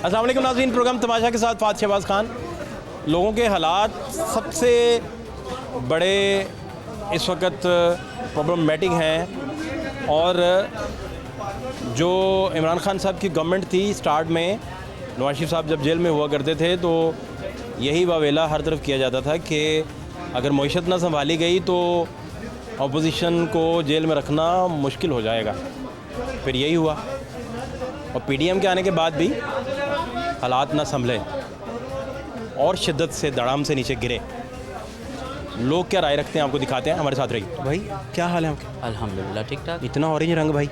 अस्सलाम वालेकुम नाज़रीन, प्रोग्राम तमाशा के साथ फ़ात शहबाज खान। लोगों के हालात सबसे बड़े इस वक्त प्रॉब्लमेटिक हैं और जो इमरान खान साहब की गवर्नमेंट थी स्टार्ट में, नवाज शरीफ साहब जब जेल में हुआ करते थे तो यही वावेला हर तरफ किया जाता था कि अगर मईशत ना संभाली गई तो अपोजिशन को जेल में रखना मुश्किल हो जाएगा। फिर यही हुआ और पीडीएम के आने के बाद भी हालात ना संभले और शिद्दत से धड़ाम से नीचे गिरे। लोग क्या राय रखते हैं आपको दिखाते हैं, हमारे साथ रहिए। भाई क्या हाल है आपके? अल्हम्दुलिल्लाह ठीक ठाक। इतना ऑरेंज रंग भाई,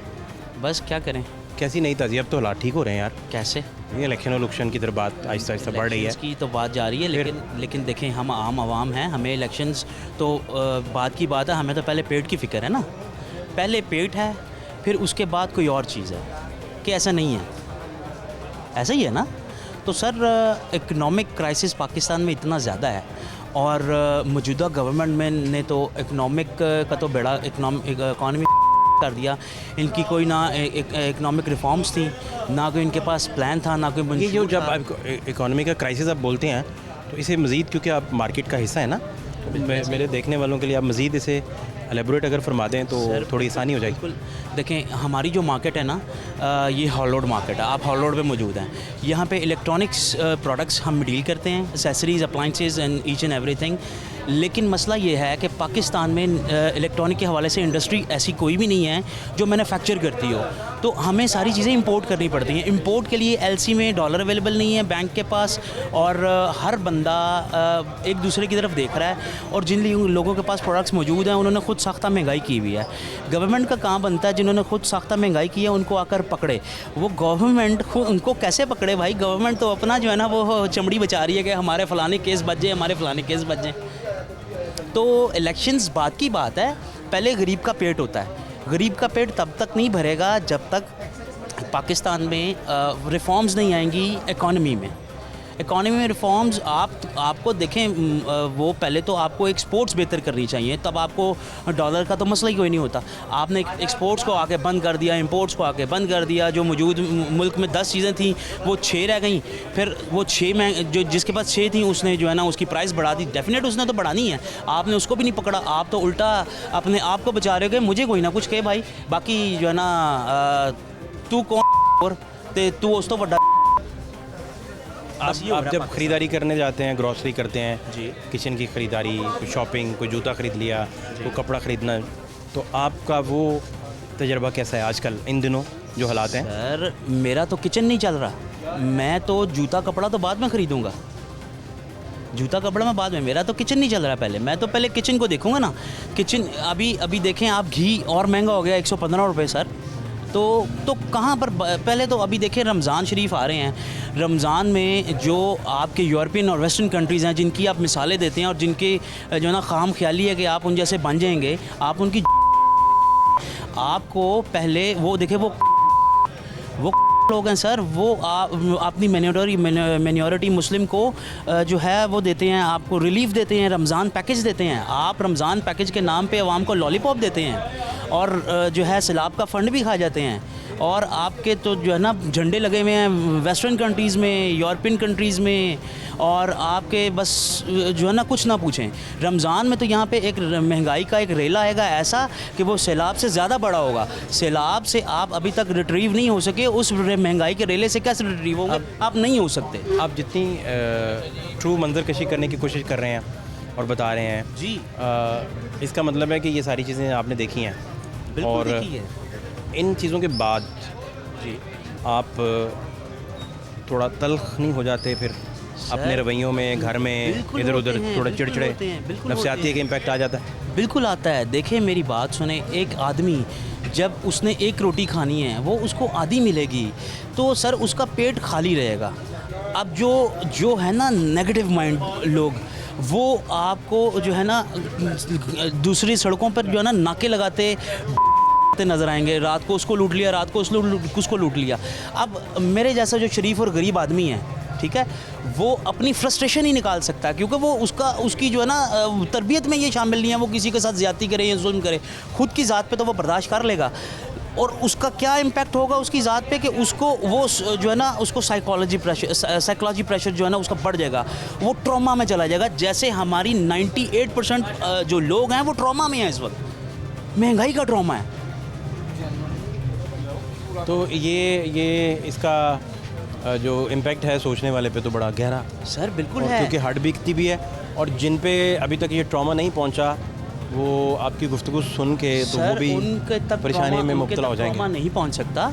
बस क्या करें। कैसी नई ताज़ी? अब तो हालात ठीक हो रहे हैं यार। कैसे? ये इलेक्शन की तरफ बात आहिस्ता आहिस्ता बढ़ रही है। की तो बात जा रही है, लेकिन देखें, हम आम आवाम हैं, हमें इलेक्शंस तो बात की बात है, हमें तो पहले पेट की फ़िक्र है ना। पहले पेट है, फिर उसके बाद कोई और चीज़ है कि ऐसा नहीं है, ऐसा ही है ना। तो सर इकनॉमिक क्राइसिस पाकिस्तान में इतना ज़्यादा है और मौजूदा गवर्नमेंट में ने तो इकनॉमिक का तो बड़ा इकॉनमी कर दिया। इनकी कोई ना इकनॉमिक रिफॉर्म्स थी, ना कोई इनके पास प्लान था, ना कोई ये जो जब आप इकोनॉमी का क्राइसिस आप बोलते हैं तो इसे मज़ीद, क्योंकि आप मार्केट का हिस्सा है ना, तो मेरे देखने वालों के लिए आप मज़ीद इसे एलेबोरेट अगर फरमा दें तो थोड़ी आसानी हो जाएगी। बिल्कुल। देखें, हमारी जो मार्केट है ना, ये हॉल रोड मार्केट है। आप हॉल रोड पे मौजूद हैं। यहाँ पे इलेक्ट्रॉनिक्स प्रोडक्ट्स हम डील करते हैं, accessories, appliances and each and everything. लेकिन मसला ये है कि पाकिस्तान में इलेक्ट्रॉनिक के हवाले से इंडस्ट्री ऐसी कोई भी नहीं है जो मैन्युफैक्चर करती हो, तो हमें सारी चीज़ें इंपोर्ट करनी पड़ती हैं। इंपोर्ट के लिए एलसी में डॉलर अवेलेबल नहीं है बैंक के पास और हर बंदा एक दूसरे की तरफ देख रहा है और जिन लोगों के पास प्रोडक्ट्स मौजूद हैं उन्होंने खुद साख्ता महंगाई की हुई है। गवर्नमेंट का काम बनता है जिन्होंने खुद साख्ता महंगाई की है उनको आकर पकड़े। वो गवर्नमेंट उनको कैसे पकड़े भाई? गवर्नमेंट तो अपना जो है ना वो चमड़ी बचा रही है कि हमारे फ़लाने केस बच जाए, हमारे फ़लाने केस बच जाए। तो इलेक्शंस बात की बात है, पहले गरीब का पेट होता है। गरीब का पेट तब तक नहीं भरेगा जब तक पाकिस्तान में रिफॉर्म्स नहीं आएंगी इकॉनमी में। इकॉनमी में रिफॉर्म्स आपको देखें, वो पहले तो आपको एक्सपोर्ट्स बेहतर करनी चाहिए, तब आपको डॉलर का तो मसला ही कोई नहीं होता। आपने एक्सपोर्ट्स को आके बंद कर दिया, इंपोर्ट्स को आके बंद कर दिया। जो मौजूद मुल्क में 10 चीज़ें थी वो 6 रह गई। फिर वो 6 में जो जिसके पास 6 थी उसने जो है ना उसकी प्राइस बढ़ा दी। डेफिनेट उसने तो बढ़ानी है, आपने उसको भी नहीं पकड़ा। आप तो उल्टा अपने आप को बचा रहे हो कि मुझे कोई ना कुछ कहे भाई, बाकी जो है ना तू कौन और तू उस तो बड़ा। आप जब ख़रीदारी करने जाते हैं, ग्रॉसरी करते हैं जी, किचन की ख़रीदारी, कोई शॉपिंग, कोई जूता ख़रीद लिया, कोई कपड़ा ख़रीदना, तो आपका वो तजर्बा कैसा है आजकल इन दिनों जो हालात हैं? सर मेरा तो किचन नहीं चल रहा। मैं तो जूता कपड़ा तो बाद में ख़रीदूँगा, जूता कपड़ा मैं बाद में, मेरा तो किचन नहीं चल रहा। पहले मैं तो पहले किचन को देखूँगा ना। किचन अभी देखें आप, घी और महंगा हो गया 115 रुपये सर। तो कहाँ पर? पहले तो अभी देखें रमज़ान शरीफ आ रहे हैं। रमज़ान में जो आपके यूरोपियन और वेस्टर्न कंट्रीज़ हैं जिनकी आप मिसालें देते हैं और जिनके जो ना खाम ख्याली है कि आप उन जैसे बन जाएंगे, आप उनकी आपको पहले वो देखें, वो लोग हैं सर, वो अपनी माइनॉरिटी मुस्लिम को जो है वो देते हैं, आपको रिलीफ देते हैं, रमज़ान पैकेज देते हैं। आप रमज़ान पैकेज के नाम पे अवाम को लॉलीपॉप देते हैं और जो है सैलाब का फ़ंड भी खा जाते हैं। और आपके तो जो है ना झंडे लगे हुए हैं वेस्टर्न कंट्रीज़ में, यूरोपियन कंट्रीज़ में, और आपके बस जो है ना कुछ ना पूछें। रमज़ान में तो यहाँ पे एक महंगाई का एक रेला आएगा ऐसा कि वो सैलाब से ज़्यादा बड़ा होगा। सैलाब से आप अभी तक रिट्रीव नहीं हो सके, उस महंगाई के रेले से कैसे रिट्रीव होंगे? आप नहीं हो सकते। आप जितनी ट्रू मंजर कशी करने की कोशिश कर रहे हैं और बता रहे हैं जी, इसका मतलब है कि ये सारी चीज़ें आपने देखी हैं और देखी है। इन चीज़ों के बाद जी, आप थोड़ा तल्ख नहीं हो जाते फिर अपने रवैयों में, घर में इधर उधर थोड़ा चिड़चिड़े, नफसियाती एक इम्पैक्ट आ जाता है? बिल्कुल आता है। देखिए मेरी बात सुने, एक आदमी जब उसने एक रोटी खानी है वो उसको आधी मिलेगी तो सर उसका पेट खाली रहेगा। अब जो है ना नेगेटिव माइंड लोग, वो आपको जो है ना दूसरी सड़कों पर जो है ना नाके लगाते नज़र आएंगे। रात को उसको लूट लिया, रात को उसको लूट लिया। अब मेरे जैसा जो शरीफ और गरीब आदमी है, ठीक है, वो अपनी फ्रस्ट्रेशन ही निकाल सकता है, क्योंकि वो उसकी जो है ना तरबियत में ये शामिल नहीं है वो किसी के साथ ज़्यादती करे या जुल्म करे। खुद की ज़ात पे तो वो बर्दाश्त कर लेगा, और उसका क्या इम्पैक्ट होगा उसकी ज़ात पे कि उसको वो जो है ना उसको साइकोलॉजी प्रेशर जो है ना उसका बढ़ जाएगा, वो ट्रॉमा में चला जाएगा। जैसे हमारी 98% जो लोग हैं वो ट्रॉमा में हैं इस वक्त, महंगाई का ट्रॉमा है। तो ये इसका जो इम्पैक्ट है सोचने वाले पे तो बड़ा गहरा सर बिल्कुल और है, क्योंकि हार्ट बीतती भी है, और जिन पे अभी तक ये ट्रॉमा नहीं पहुंचा वो आपकी गुफ्तगू सुन के तो वो भी उनके तक परेशानी में मुब्तला हो ट्रॉमा जाएंगे। नहीं पहुंच सकता,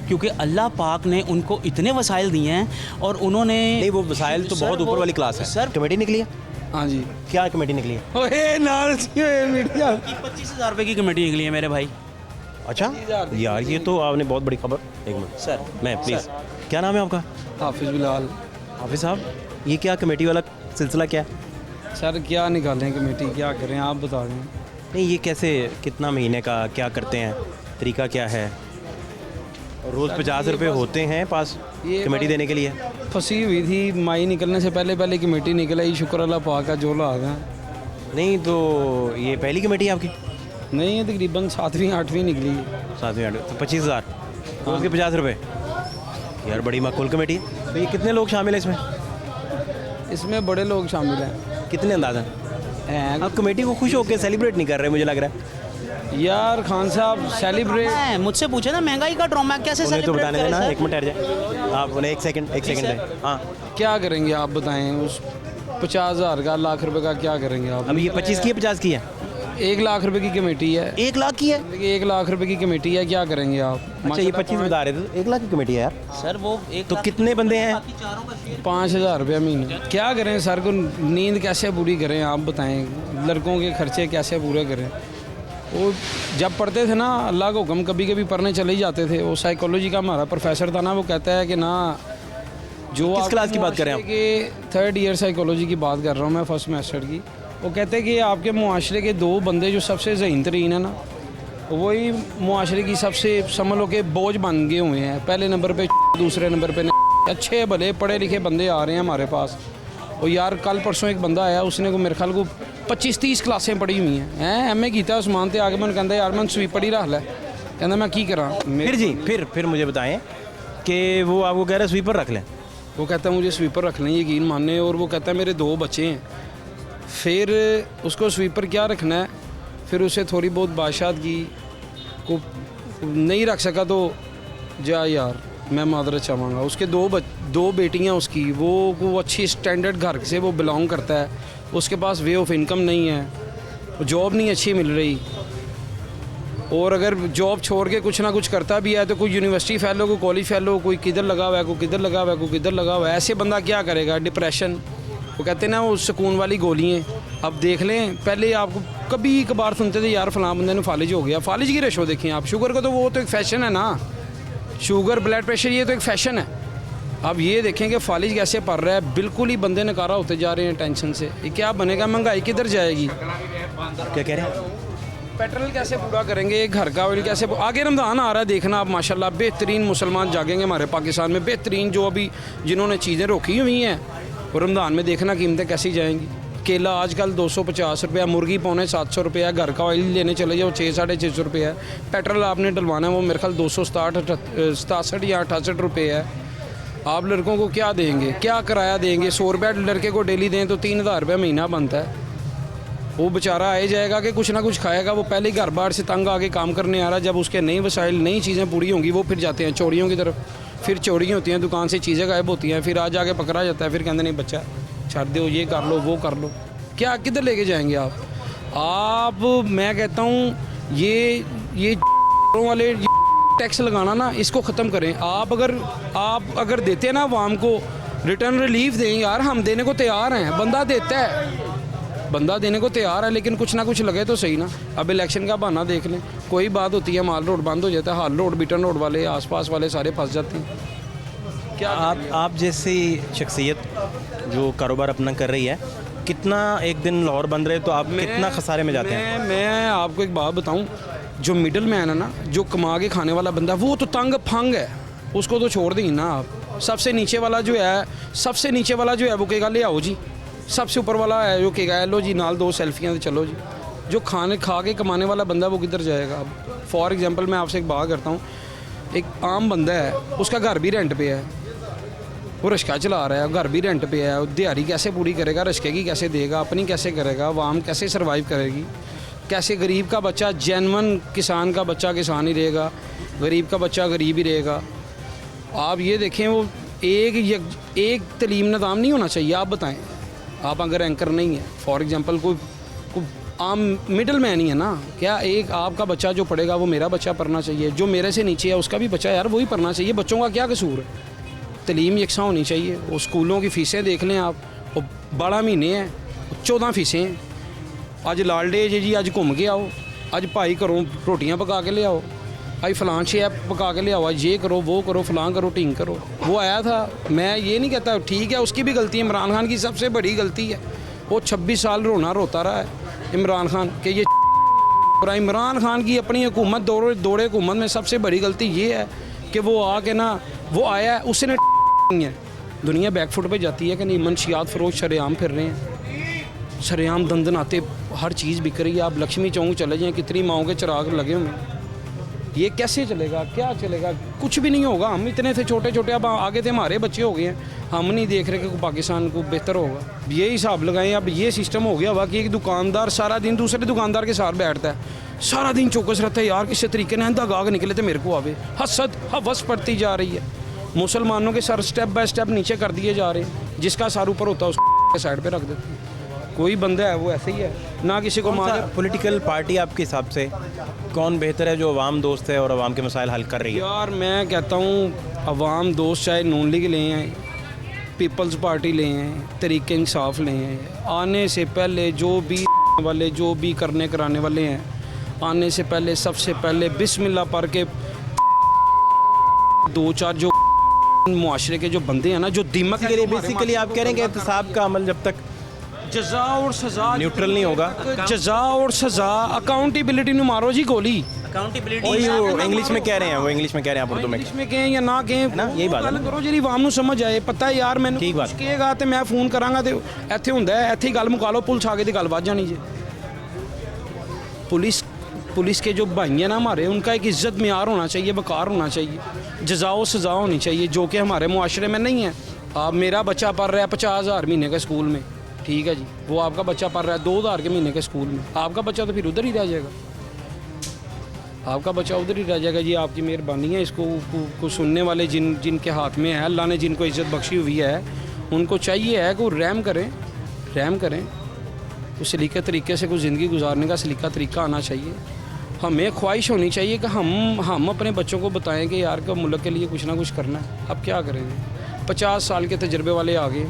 क्योंकि अल्लाह पाक ने उनको इतने वसाइल दिए हैं और उन्होंने नहीं, वो वसाइल तो सर, बहुत ऊपर वो- वाली क्लास है। सर कमेटी निकली है? हाँ जी। क्या कमेटी निकली है? ओए नाल सी ओए मीडिया 25,000 रुपये की कमेटी निकली है मेरे भाई। अच्छा यार, ये तो आपने बहुत बड़ी खबर। एक मिनट सर मैं प्लीज़, क्या नाम है आपका? हाफिज बिलाल। हाफिज़ साहब, ये क्या कमेटी वाला सिलसिला क्या है? सर क्या निकालें कमेटी, क्या करें आप बता दें। नहीं, ये कैसे, कितना महीने का क्या करते हैं, तरीका क्या है? रोज़ 50 रुपये होते हैं पास ये कमेटी बस- देने के लिए? फंसी हुई थी, माई निकलने से पहले पहले कमेटी निकल आई, शुक्र अल्लाह पाक का जो लाग है। नहीं तो ये पहली कमेटी है आपकी? नहीं, ये तकरीबन 7वीं 8वीं निकली है। 7वीं 8वीं, तो 25,000 रोज़ के 50 रुपये, यार बड़ी माकूल कमेटी है। तो ये कितने लोग शामिल हैं इसमें? इसमें बड़े लोग शामिल हैं। कितने अंदाज़ा? हैं आप कमेटी को खुश होकर सेलिब्रेट नहीं कर रहे, मुझे लग रहा है। यार खान साहब सेलिब्रेट। मैं मुझसे पूछे ना महंगाई का ट्रॉमा कैसे उन्हें तो सेलिब्रेट बताने करें देना, सर? एक मिनट ठहर जाए आप, उन्हें एक सेकंड दे। हाँ, क्या करेंगे आप बताएं, उस 50,000 का, लाख रुपए का क्या करेंगे आप? अब ये 25 की है 50 की है? 1 लाख रुपए की कमेटी है। 1 लाख की है? 1 लाख रुपए की कमेटी है, क्या करेंगे आप? अच्छा, ये 25 बता रहे थे, 1 लाख की कमेटी है यार। सर वो एक तो लाख- कितने बंदे हैं? बाकी चारों का शेयर 5,000 रुपया महीना। क्या करें सर, को नींद कैसे पूरी करें आप बताएं, लड़कों के खर्चे कैसे पूरे करें? वो जब पढ़ते थे ना, अल्लाह का हुक्म, कभी कभी पढ़ने चले ही जाते थे। वो साइकोलॉजी का हमारा प्रोफेसर था ना, वो कहता है कि ना, जो किस आप क्लास की बात कर रहे हैं आप? कि 3rd ईयर साइकोलॉजी की बात कर रहा हूँ मैं, फर्स्ट सेमेस्टर की। वो कहते हैं कि आपके मुआशरे के 2 बंदे जो सबसे ज़हीन तरीन है ना, वही मुआशरे की सबसे समझ लो कि बोझ बन गए हुए हैं। पहले नंबर पे दूसरे नंबर पे अच्छे भले पढ़े लिखे बंदे आ रहे हैं हमारे पास। और यार कल परसों एक बंदा आया, उसने को मेरे ख्याल को 25-30 क्लासें पढ़ी हुई हैं, एम ए किया उस्मान ते आके, मैंने कहता यार मैं स्वीपर ही रख लै, कहता मैं की करा। फिर जी, फिर मुझे बताएं कि वो आपको कह रहे हैं स्वीपर रख लें। वो कहता है मुझे स्वीपर रख लें, यकीन माने। और वो कहता है मेरे 2 बच्चे हैं। फिर उसको स्वीपर क्या रखना है, फिर उसे थोड़ी बहुत बादशाहत की को नहीं रख सका तो जा यार, मैं मादरत चाहूँगा। उसके 2 बेटियाँ उसकी, वो अच्छी स्टैंडर्ड घर से वो बिलोंग करता है, उसके पास वे ऑफ इनकम नहीं है, जॉब नहीं अच्छी मिल रही। और अगर जॉब छोड़ के कुछ ना कुछ करता भी है तो कोई यूनिवर्सिटी फेलो, कोई कॉलेज फेलो, कोई किधर लगा हुआ है, कोई किधर लगा हुआ है, कोई किधर लगा हुआ है। ऐसे बंदा क्या करेगा? डिप्रेशन, वो कहते हैं ना वो सुकून वाली गोलियाँ। अब देख लें, पहले आपको कभी कभार सुनते थे यार फलां बंदे ने फालिज हो गया। फालिज की रेशो देखें आप, शुगर का तो वो तो एक फ़ैशन है ना, शुगर ब्लड प्रेशर ये तो एक फ़ैशन है। अब ये देखें कि फालिज कैसे पड़ रहा है, बिल्कुल ही बंदे नकारा होते जा रहे हैं टेंशन से। ये क्या बनेगा? महंगाई किधर जाएगी? क्या कह रहे हैं? पेट्रोल कैसे पूरा करेंगे? घर का ऑयल कैसे? आगे रमज़ान आ रहा है, देखना आप माशाल्लाह बेहतरीन मुसलमान जागेंगे हमारे पाकिस्तान में, बेहतरीन जो अभी जिन्होंने चीज़ें रोकी हुई हैं। और रमज़ान में देखना कीमतें कैसी जाएंगी। केला आजकल 250 रुपया, मुर्गी 750 रुपया, घर का ऑयल लेने चले जाओ 600-650 रुपये है। पेट्रोल आपने डलवाना है वो मेरे ख्याल 267 या 68 रुपये है। आप लड़कों को क्या देंगे, क्या किराया देंगे? 100 रुपया लड़के को डेली दें तो 3,000 रुपया महीना बनता है। वो बेचारा आ जाएगा कि कुछ ना कुछ खाएगा। वो पहले ही घर बार से तंग आके काम करने आ रहा है, जब उसके नई वसाइल नई चीज़ें पूरी होंगी वो फिर जाते हैं चोरियों की तरफ। फिर चोरी होती हैं, दुकान से चीज़ें गायब होती हैं, फिर आज आके पकड़ा जाता है। फिर कहते नहीं बच्चा छाड़ दो, ये कर लो वो कर लो। क्या किधर लेके जाएंगे आप? मैं कहता हूँ ये वाले टैक्स लगाना ना, इसको ख़त्म करें। आप अगर देते हैं ना आवाम को, रिटर्न रिलीफ दें यार, हम देने को तैयार हैं। बंदा देता है, बंदा देने को तैयार है, लेकिन कुछ ना कुछ लगे तो सही ना। अब इलेक्शन का बहाना देख लें, कोई बात होती है माल रोड बंद हो जाता है, हाल रोड बीटन रोड वाले आसपास वाले सारे फंस जाते हैं। क्या आप जैसी शख्सियत जो कारोबार अपना कर रही है, कितना एक दिन लाहौर बंद रहे तो आप कितना खसारे में जाते हैं? मैं आपको एक बात बताऊं, जो मिडल मैन है ना, जो कमा के खाने वाला बंदा, वो तो तंग फंग है, उसको तो छोड़ दें ना आप। सबसे नीचे वाला जो है वो कहेगा ले आओ जी, सबसे ऊपर वाला है जो कहेगा लो जी नाल 2 सेल्फियाँ तो चलो जी। जो खाने खा के कमाने वाला बंदा वो किधर जाएगा? अब फॉर एग्जांपल मैं आपसे एक बात करता हूँ, एक आम बंदा है, उसका घर भी रेंट पे है, वो रिक्शा चला रहा है, घर भी रेंट पे है, दिहाड़ी कैसे पूरी करेगा, रिक्शे की कैसे देगा, अपनी कैसे करेगा, आवाम कैसे सर्वाइव करेगी? कैसे गरीब का बच्चा, जेन्युइन किसान का बच्चा किसान ही रहेगा, गरीब का बच्चा गरीब ही रहेगा? आप ये देखें, वो एक तलीम निज़ाम नहीं होना चाहिए। आप बताएं, आप अगर एंकर नहीं है, फॉर एग्जांपल कोई आम मिडल मैन ही है ना, क्या एक आपका बच्चा जो पढ़ेगा वो मेरा बच्चा पढ़ना चाहिए, जो मेरे से नीचे है उसका भी बच्चा यार वही पढ़ना चाहिए? बच्चों का क्या कसूर है? तलीम यकसा होनी चाहिए। वो स्कूलों की फ़ीसें देख लें आप, वो 12 महीने हैं, 14 फ़ीसें हैं। अज लाल डे जी, अज घूम के आओ, अज भाई घरों रोटियां पका के ले आओ, अज फलां शेप पका के ले आओ, आज ये करो वो करो फलां करो ढींग करो। वो आया था, मैं ये नहीं कहता ठीक है उसकी भी गलती है, इमरान खान की सबसे बड़ी गलती है, वो 26 साल रोता रहा है इमरान खान के ये। और इमरान खान की अपनी हुकूमत दौरे हुकूमत में सबसे बड़ी गलती ये है कि वो आके ना, वो आया है उसने नहीं है, दुनिया बैकफुट पे जाती है कि नहीं, मनशियात फरोश शरेआम फिर रहे हैं, शरेआम दंदनाते हर चीज़ बिक रही है। आप लक्ष्मी चौक चले जाएँ, कितनी माओं के चिराग लगे हुए हैं, ये कैसे चलेगा? क्या चलेगा? कुछ भी नहीं होगा। हम इतने थे छोटे छोटे, अब आगे थे हमारे बच्चे हो गए हैं, हम नहीं देख रहे कि पाकिस्तान को बेहतर होगा। ये हिसाब लगाएं, अब ये सिस्टम हो गया हुआ कि एक दुकानदार सारा दिन दूसरे दुकानदार के साथ बैठता है, सारा दिन चौकस रहता है, यार किसी तरीके ने गाग निकले तो मेरे को आवे। हसद हवस पड़ती जा रही है, मुसलमानों के सर स्टेप बाय स्टेप नीचे कर दिए जा रहे हैं, जिसका सर ऊपर होता है उसको साइड पर रख देते हैं। कोई बंदा है वो ऐसे ही है ना, किसी को मार। पॉलिटिकल पार्टी आपके हिसाब से कौन बेहतर है जो अवाम दोस्त है और अवाम के मसाइल हल कर रही है? यार मैं कहता हूँ अवाम दोस्त चाहे नून लीग ले हैं, पीपल्स पार्टी ले हैं, तरीके इंसाफ ले हैं, आने से पहले जो भी वाले जो भी करने कराने वाले हैं, आने से पहले सबसे पहले बिस्मिल्लाह पढ़ के 2-4 जो मुआशरे के जो बंदे हैं ना, जो दिमाग के लिए बेसिकली आप कह रहे हैं कि एहतसाब का अमल जब तक जजा और सजा न्यूट्रल नहीं होगा, जजा और सजा अकाउंटेबिलिटी में मारो जी गोली। अकाउंटेबिलिटी इंग्लिश में कह रहे हैं, वो इंग्लिश में कह रहे हैं, आप उर्दू में इंग्लिश में कहें या ना कहें ना, यही बात है। करो जी आवाम ਨੂੰ समझ आए। पता है यार मैंने ठीक बात कुछ कहेगा तो मैं फोन करांगा तो ਇੱਥੇ ਹੁੰਦਾ ਹੈ, ਇੱਥੇ ਹੀ ਗੱਲ ਮੁਕਾ ਲਓ, ਪੁਲਿਸ आ गई तो गल ਵੱਧ जानी जी। पुलिस के जो भाई हैं ना हमारे, उनका एक इज़्ज़त मेयार होना चाहिए, वक़ार होना चाहिए, जज़ा व सज़ा होनी चाहिए, जो कि हमारे मुआशरे में नहीं है। आप मेरा बच्चा पढ़ रहा है 50,000 महीने के स्कूल में, ठीक है जी, वो आपका बच्चा पढ़ रहा है 2,000 के महीने के स्कूल में, आपका बच्चा तो फिर उधर ही रह जाएगा, आपका बच्चा उधर ही रह जाएगा जी। आपकी मेहरबानी है। इसको को सुनने वाले जिनके हाथ में है, अल्लाह ने जिनको इज़्ज़त बख्शी हुई है, उनको चाहिए है कि वो रहम करें, उस सलीके तरीके से कुछ ज़िंदगी गुजारने का सलीका तरीका आना चाहिए। हमें ख्वाहिश होनी चाहिए कि हम अपने बच्चों को बताएं कि यार का मुल्क के लिए कुछ ना कुछ करना है। अब क्या करेंगे? 50 साल के तजर्बे वाले आ गए,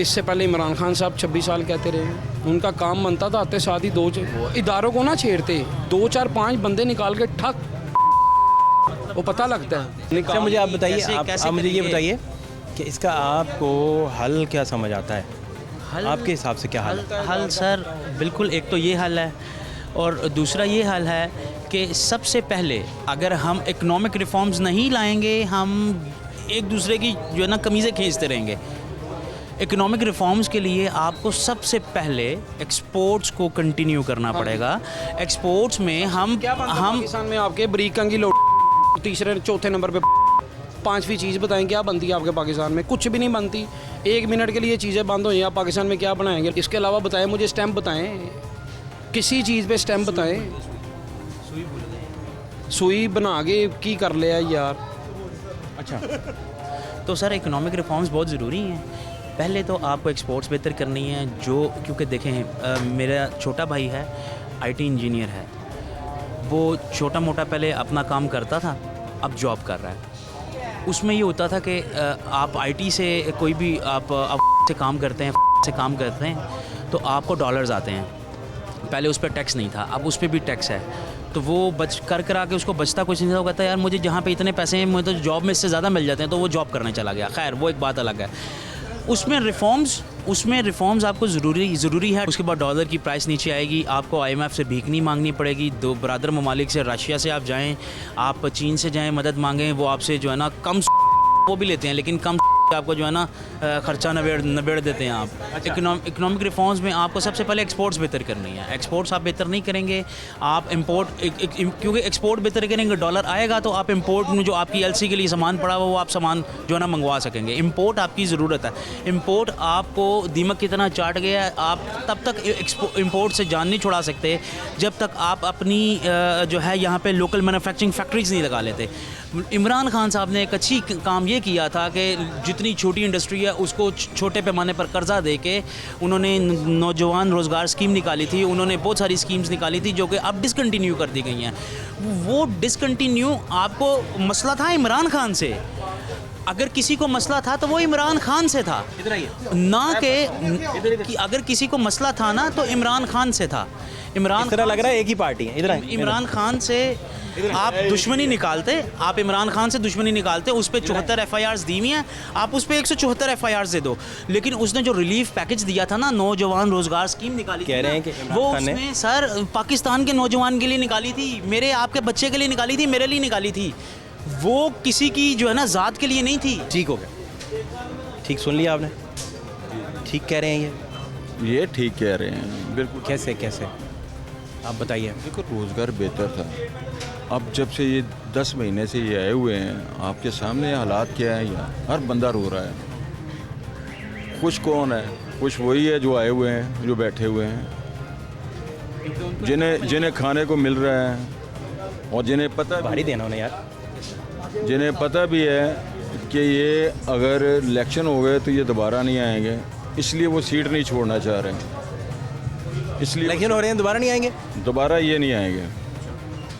इससे पहले इमरान खान साहब 26 साल कहते रहे, उनका काम बनता था आते साथ ही वो इदारों को ना छेड़ते, 2-4-5 बंदे निकाल के ठक, वो पता लगता है। अच्छा मुझे आप बताइए, आप मुझे ये बताइए कि इसका आपको हल क्या समझ आता है? आपके हिसाब से क्या हल है? हल सर बिल्कुल, एक तो ये हल है और दूसरा ये हल है कि सबसे पहले अगर हम इकोनॉमिक रिफॉर्म्स नहीं लाएंगे, हम एक दूसरे की जो है ना कमीज़ें खींचते रहेंगे। इकोनॉमिक रिफॉर्म्स के लिए आपको सबसे पहले एक्सपोर्ट्स को कंटिन्यू करना पड़ेगा। एक्सपोर्ट्स में हम पाकिस्तान में आपके बरीक कंगी लोड, तीसरे चौथे नंबर पे 5वीं चीज़ बताएं क्या बनती है आपके पाकिस्तान में? कुछ भी नहीं बनती। 1 मिनट के लिए चीज़ें बंद हो जाए, आप पाकिस्तान में क्या बनाएंगे? इसके अलावा बताएं मुझे, स्टैम्प बताएं, किसी चीज़ पे स्टैम्प बताएं। सुई बना के की कर लिया यार। अच्छा तो सर इकोनॉमिक रिफॉर्म्स बहुत ज़रूरी हैं। पहले तो आपको एक्सपोर्ट्स बेहतर करनी है, जो क्योंकि देखें मेरा छोटा भाई है, IT इंजीनियर है, वो छोटा मोटा पहले अपना काम करता था, अब जॉब कर रहा है। उसमें ये होता था कि आप IT से कोई भी आप से काम करते हैं तो आपको डॉलर्स आते हैं, पहले उस पर टैक्स नहीं था, अब उस पर भी टैक्स है, तो वो कर के उसको बचता कुछ नहीं था। वो कहता है यार मुझे जहाँ पे इतने पैसे हैं मुझे तो जॉब में इससे ज़्यादा मिल जाते हैं, तो वो जॉब करने चला गया। खैर वो एक बात अलग है। उसमें रिफॉर्म्स आपको ज़रूरी है। उसके बाद डॉलर की प्राइस नीचे आएगी, आपको IMF से भीख नहीं मांगनी पड़ेगी। 2 बरादर ममालिक से, रशिया से आप जाएँ, आप चीन से जाएँ, मदद मांगें, वो आपसे जो है ना कम वो भी लेते हैं लेकिन कम आपको जो है ना खर्चा नबेड़ देते हैं आप। इकोनॉमिक रिफॉर्म्स में आपको सबसे पहले एक्सपोर्ट्स बेहतर करनी है। एक्सपोर्ट्स आप बेहतर नहीं करेंगे, आप इंपोर्ट क्योंकि एक्सपोर्ट बेहतर करेंगे, डॉलर आएगा तो आप इंपोर्ट में जो आपकी एलसी के लिए सामान पड़ा हुआ वो आप सामान जो है ना मंगवा सकेंगे। इंपोर्ट आपकी ज़रूरत है। इंपोर्ट आपको दीमक की तरह चाट गया है। आप तब तक इंपोर्ट से जान नहीं छुड़ा सकते जब तक आप अपनी जो है यहाँ पे लोकल मैन्युफैक्चरिंग फैक्ट्रीज नहीं लगा लेते। इमरान खान साहब ने एक अच्छी काम ये किया था कि जितनी छोटी इंडस्ट्री है उसको छोटे पैमाने पर कर्जा दे के उन्होंने नौजवान रोज़गार स्कीम निकाली थी। उन्होंने बहुत सारी स्कीम्स निकाली थी जो कि अब डिसकंटिन्यू कर दी गई हैं। वो डिसकंटिन्यू आपको मसला था इमरान खान से। अगर किसी को मसला था तो वो इमरान खान से था, ना कि अगर किसी को मसला था ना तो इमरान खान से था। इमरान तरह लग रहा है एक ही पार्टी है। इधर इमरान खान से आप दुश्मनी निकालते, आप इमरान खान से दुश्मनी निकालते। उस पर 74 FIRs दी हुई हैं, आप उस पर 174 FIRs दे दो। लेकिन उसने जो रिलीफ पैकेज दिया था ना, नौजवान रोजगार स्कीम निकाली कह रहे हैं कि वो उसमें सर पाकिस्तान के नौजवान के लिए निकाली थी, मेरे आपके बच्चे के लिए निकाली थी, मेरे लिए निकाली थी। वो किसी की जो है ना ज़ात के लिए नहीं थी। ठीक हो गया, ठीक सुन लिया आपने, ठीक कह रहे हैं ये ठीक कह रहे हैं बिल्कुल। कैसे कैसे आप बताइए। देखो रोज़गार बेहतर था। अब जब से ये 10 महीने से ये आए हुए हैं, आपके सामने हालात क्या है यार। हर बंदा रो रहा है। खुश कौन है? खुश वही है जो आए हुए हैं, जो बैठे हुए हैं, जिन्हें खाने को मिल रहा है और जिन्हें पता भारी देना उन्हें यार, जिन्हें पता भी है कि ये अगर इलेक्शन हो गए तो ये दोबारा नहीं आएंगे, इसलिए वो सीट नहीं छोड़ना चाह रहे हैं। इसलिए इलेक्शन हो रहे हैं, दोबारा नहीं आएंगे। दोबारा ये नहीं आएंगे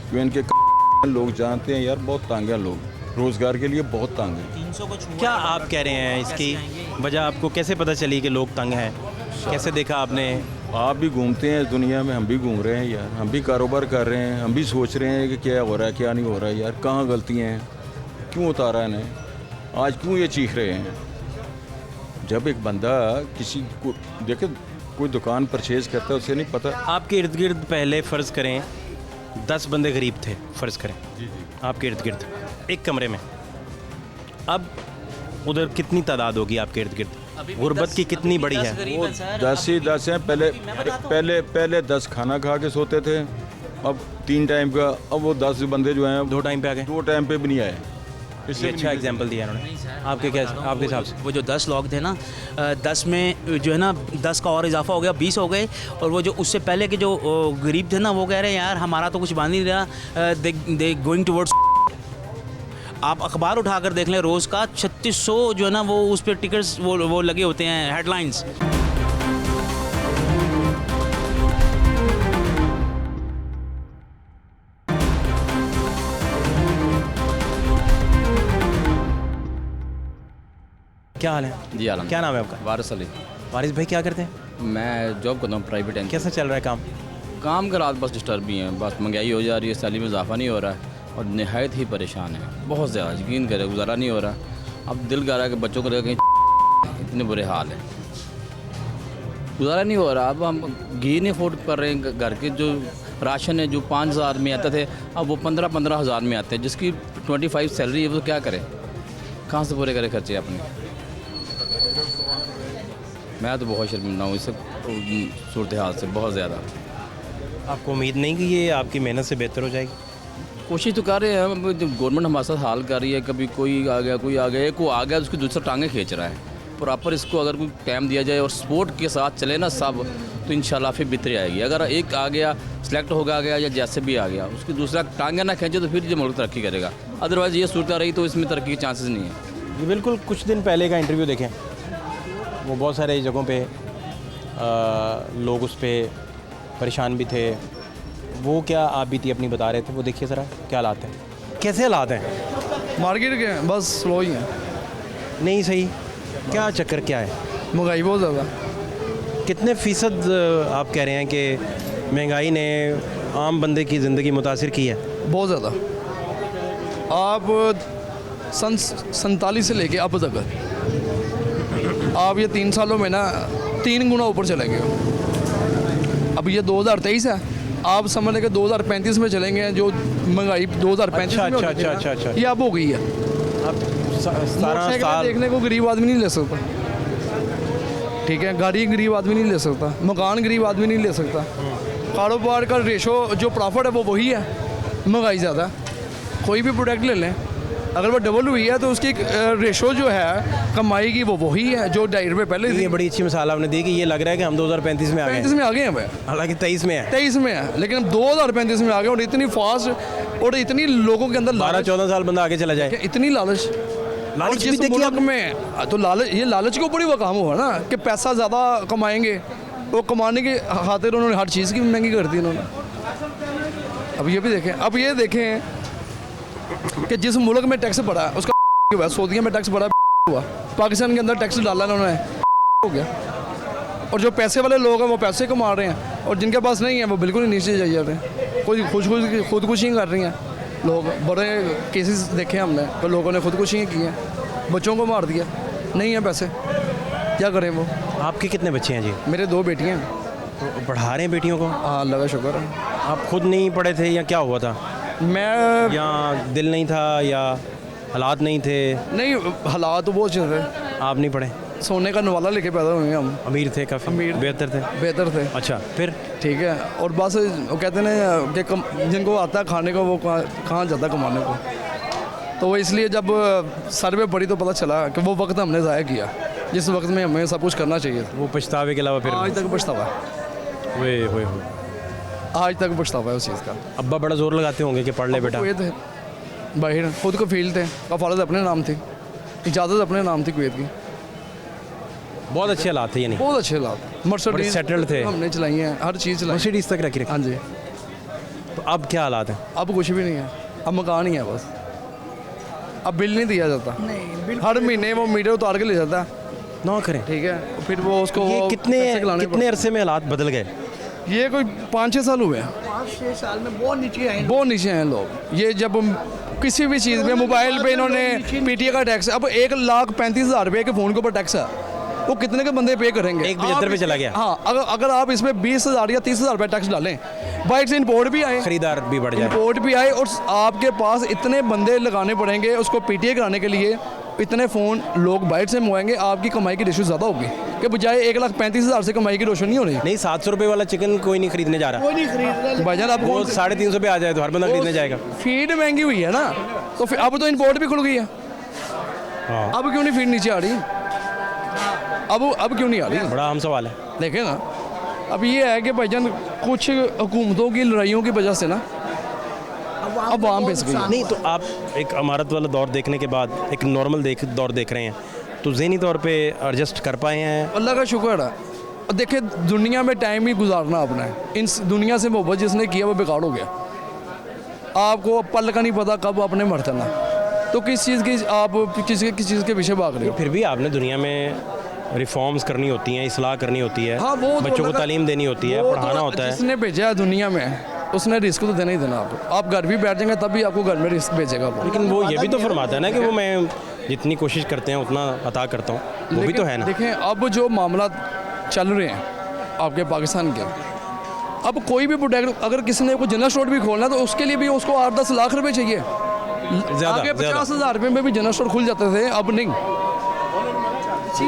क्योंकि इनके लोग जानते हैं यार, बहुत तंग हैं लोग, रोज़गार के लिए बहुत तंग हैं। क्या आप कह रहे हैं इसकी वजह आपको कैसे पता चली कि लोग तंग हैं? कैसे देखा आपने? आप भी घूमते हैं इस दुनिया में, हम भी घूम रहे हैं यार, हम भी कारोबार कर रहे हैं, हम भी सोच रहे हैं कि क्या हो रहा है क्या नहीं हो रहा है यार, कहाँ गलतियाँ हैं, क्यों उतारा इन्हें, आज क्यों ये चीख रहे हैं। जब एक बंदा किसी को देखे, कोई दुकान परचेज़ करता है, उसे नहीं पता। आपके इर्द गिर्द पहले फ़र्ज़ करें 10 बंदे गरीब थे, फ़र्ज़ करें आपके इर्द गिर्द एक कमरे में, अब उधर कितनी तादाद होगी आपके इर्द गिर्द? गुर्बत की कितनी बड़ी है? वो 10 ही 10 हैं। पहले 10 खाना खा के सोते थे, अब 3 टाइम का। अब वो 10 बंदे जो हैं 2 टाइम पे आ गए। 2 टाइम पे भी नहीं आए। इससे अच्छा एग्जाम्पल दिया उन्होंने। आपके क्या, आपके हिसाब से? वो जो 10 लोग थे ना, 10 में जो है ना 10 का और इजाफा हो गया, 20 हो गए। और वो जो उससे पहले के जो गरीब थे ना, वो कह रहे हैं यार हमारा तो कुछ बन नहीं रहा, दे गोइंग टुवर्ड्स। आप अखबार उठाकर देख लें, रोज़ का 3600 जो है ना वो उस पर टिकट्स वो लगे होते हैं, हेडलाइंस। क्या हाल है? जी आलम। क्या नाम है आपका? वारिस अली। वारिस भाई क्या करते हैं? मैं जॉब करता हूँ प्राइवेट एंड। कैसा चल रहा है काम? काम के हालात बस डिस्टर्ब ही हैं, बस महंगाई हो जा रही है, सैलरी में इजाफा नहीं हो रहा है और नहायत ही परेशान है, बहुत ज़्यादा। यकीन करें गुजारा नहीं हो रहा। अब दिल कर रहा है कि बच्चों को लेकर इतने बुरे हाल है, गुजारा नहीं हो रहा। अब हम घी नहीं अफोर्ड कर रहे हैं, घर के जो राशन है जो 5000 में आते थे अब वो 15-15 हज़ार में आते हैं, जिसकी 25 सैलरी है वो क्या करे, कहाँ से पूरे करे खर्चे अपने। मैं तो बहुत शर्मिंदा हूँ इस सूरत हाल से, बहुत ज़्यादा। आपको उम्मीद नहीं कि ये आपकी मेहनत से बेहतर हो जाएगी? कोशिश तो कर रहे हैं, गवर्नमेंट हमारे साथ हाल कर रही है, कभी कोई आ गया, कोई आ गया, एक को आ गया तो उसकी दूसरा टांगे खींच रहा है। प्रॉपर इसको अगर कोई टाइम दिया जाए और सपोर्ट के साथ चले ना सब, तो इंशाल्लाह फिर बेहतरी आएगी। अगर एक आ गया सेलेक्ट होगा गया या जैसे भी आ गया, उसकी दूसरा टांगे ना खींचे तो फिर ये मुल्क तरक्की करेगा। अदरवाइज़ ये सूरत रही तो इसमें तरक्की के चांसेस नहीं है। ये बिल्कुल कुछ दिन पहले का इंटरव्यू देखें, वो बहुत सारे जगहों पे लोग उस पर परेशान भी थे। वो क्या आप भी थी अपनी बता रहे थे, वो देखिए ज़रा क्या हालात हैं, कैसे हालात हैं मार्केट के हैं, बस स्लो ही हैं। नहीं सही, क्या चक्कर क्या है? महंगाई बहुत ज़्यादा। कितने फ़ीसद आप कह रहे हैं कि महंगाई ने आम बंदे की ज़िंदगी मुतासिर की है? बहुत ज़्यादा। आप सन 47 से लेके अब तक आप ये 3 सालों में ना 3 गुना ऊपर चले गए। अब ये 2023 है, आप समझ लें कि 2035 में चलेंगे। जो महंगाई 2035 में अच्छा, ये अब हो गई है। आप 17 साल देखने को गरीब आदमी नहीं ले सकता, ठीक है, गाड़ी गरीब आदमी नहीं ले सकता, मकान गरीब आदमी नहीं ले सकता। कारोबार का रेशो जो प्रॉफिट है वो वही है, महंगाई ज़्यादा है। कोई भी प्रोडक्ट ले लें, अगर वो डबल हुई है तो उसकी रेशो जो है कमाई की वो वही है जो 2.5 रुपये पहले ये थी। बड़ी अच्छी मिसाल आपने दी कि ये लग रहा है कि हम 2035 में आ गए 35 हैं। में आ गए हैं भाई, हालांकि 23 में है। 23 में है, लेकिन हम 2035 में आ गए और इतनी फास्ट और इतनी लोगों के अंदर 12-14 साल बंदा आगे चला जाए। इतनी लालच लालच और भी जिस देखिए मुल्क में तो लालच, ये लालच के ऊपर ही वो काम हुआ ना कि पैसा ज़्यादा कमाएंगे, वो कमाने की खातिर उन्होंने हर चीज़ की महंगी कर दी उन्होंने। अब ये भी देखें, अब ये देखें कि जिस मुल्क में टैक्स बढ़ा उसका हुआ, सऊदीया में टैक्स बढ़ा हुआ, पाकिस्तान के अंदर टैक्स डाला उन्होंने हो गया। और जो पैसे वाले लोग हैं वो पैसे कमा रहे हैं और जिनके पास नहीं है वो बिल्कुल ही नीचे जा रहे हैं। कोई खुदकुशी कर रही हैं लोग, बड़े केसेस देखे हमने तो लोगों ने खुदकुशी की हैं, बच्चों को मार दिया, नहीं है पैसे, क्या करें वो। आपके कितने बच्चे हैं जी? मेरे 2 बेटियाँ हैं। तो पढ़ा रहे हैं बेटियों को? हाँ, अल्लाह का शुक्र है। आप खुद नहीं पढ़े थे या क्या हुआ था? मैं या दिल नहीं था या हालात नहीं थे? नहीं, हालात तो बहुत चल रहे, आप नहीं पढ़े? सोने का नवाला लेके पैदा हुए हम, अमीर थे काफ़ी? अमीर। बेहतर थे? बेहतर थे। अच्छा, फिर? ठीक है, और बस वो कहते हैं ना कि जिनको आता है खाने को वो कहाँ जाता है कमाने को, तो वो इसलिए जब सर्वे पड़ी तो पता चला कि वो वक्त हमने ज़ाया किया जिस वक्त में हमें सब कुछ करना चाहिए था। वो पछतावे के अलावा फिर? आज तक पछतावा है, वे आज तक पछतावा है उस चीज़ का। अब्बा बड़ा जोर लगाते होंगे कि पढ़ ले बेटा। कुवैत है बाहर, खुद को फील्ड थे, कफालत अपने नाम थी, इजाज़त अपने नाम थी कुवैत की। बहुत अच्छे हालात थे, ये नहीं? बहुत अच्छे हालात, मर्सिडीज settled थे। हमने चलाई हैं, हर चीज़ चलाई। मर्सिडीज तक रखी? हाँ जी। तो अब क्या हालात हैं? अब कुछ भी नहीं है, अब मकान ही है बस, अब बिल नहीं दिया जाता, हर महीने वो मीटर उतार के ले जाता है, ना करें। ठीक है, फिर वो उसको ये वो कितने पैसे खिलाने कितने अरसे में हालात बदल गए? पड़ते। ये कोई 5-6 साल हुए हैं, 5-6 साल में बहुत नीचे आए। बहुत नीचे हैं लोग। ये जब किसी भी चीज़ में मोबाइल पे इन्होंने पीटीए का टैक्स, अब 1,35,000 रुपये के फ़ोन के ऊपर टैक्स है, वो कितने के बंदे पे करेंगे? 1,75 पे चला गया। हाँ, अगर आप इसमें 20,000 या 30,000 रुपये टैक्स डालें, बाइक से इंपोर्ट भी आए, खरीदार भी बढ़ जाए। इंपोर्ट भी आए, और आपके पास इतने बंदे लगाने पड़ेंगे उसको पीटीए कराने के लिए, इतने फ़ोन लोग बाइट से मंगवाएंगे, आपकी कमाई की रेशो ज़्यादा होगी कि बजाय 1,35,000 से कमाई की रेशो नहीं हो रही। नहीं, 700 रुपये वाला चिकन कोई नहीं खरीदने जा रहा। कोई नहीं खरीद रहा। भाईजान आप वो 350 पे आ जाए तो हर बंदा खरीदने जाएगा। फीड महंगी हुई है ना, तो फिर अब तो इंपोर्ट भी खुल गई है, हाँ, अब क्यों नहीं फीड नीचे आ रही? अब क्यों नहीं आ रही? बड़ा अहम सवाल है। देखें ना, अब ये है कि भाईजान कुछ हुकूमतों की लड़ाइयों की वजह से ना अब आम बेच गई। नहीं तो आप एक अमारत वाला दौर देखने के बाद एक नॉर्मल दौर देख रहे हैं, तो ज़हनी तौर पे एडजस्ट कर पाए हैं? अल्लाह का शुक्र है। और देखिए, दुनिया में टाइम ही गुजारना आपने, इन दुनिया से मोहब्बत जिसने किया वो बेकार हो गया। आपको पल का नहीं पता कब आपने मर जाना, तो किस चीज़ की आप किस चीज़ के पीछे भाग रहे हो? फिर भी आपने दुनिया में रिफॉर्म्स करनी होती हैं, इस्लाह करनी होती है, हाँ, वो तो बच्चों को अल्लाह का- तालीम देनी होती है, वो तो पढ़ाना होता है। जिसने भेजा है दुनिया में उसने रिस्क तो देना ही देना आपको। आप घर भी बैठ जाएंगे तब भी आपको घर में रिस्क भेजेगा वो। लेकिन वो ये भी तो फरमाता है ना कि वो मैं जितनी कोशिश करते हैं उतना अता करता हूँ, वो भी तो है ना। देखें, अब जो मामला चल रहे हैं आपके पाकिस्तान के, अब कोई भी प्रोडक्ट अगर किसी ने कोई जनरल स्टोर भी खोलना है तो उसके लिए भी उसको 8-10 लाख रुपए चाहिए। आगे 50,000 रुपये में भी जनरल स्टोर खुल जाते थे, अब नहीं,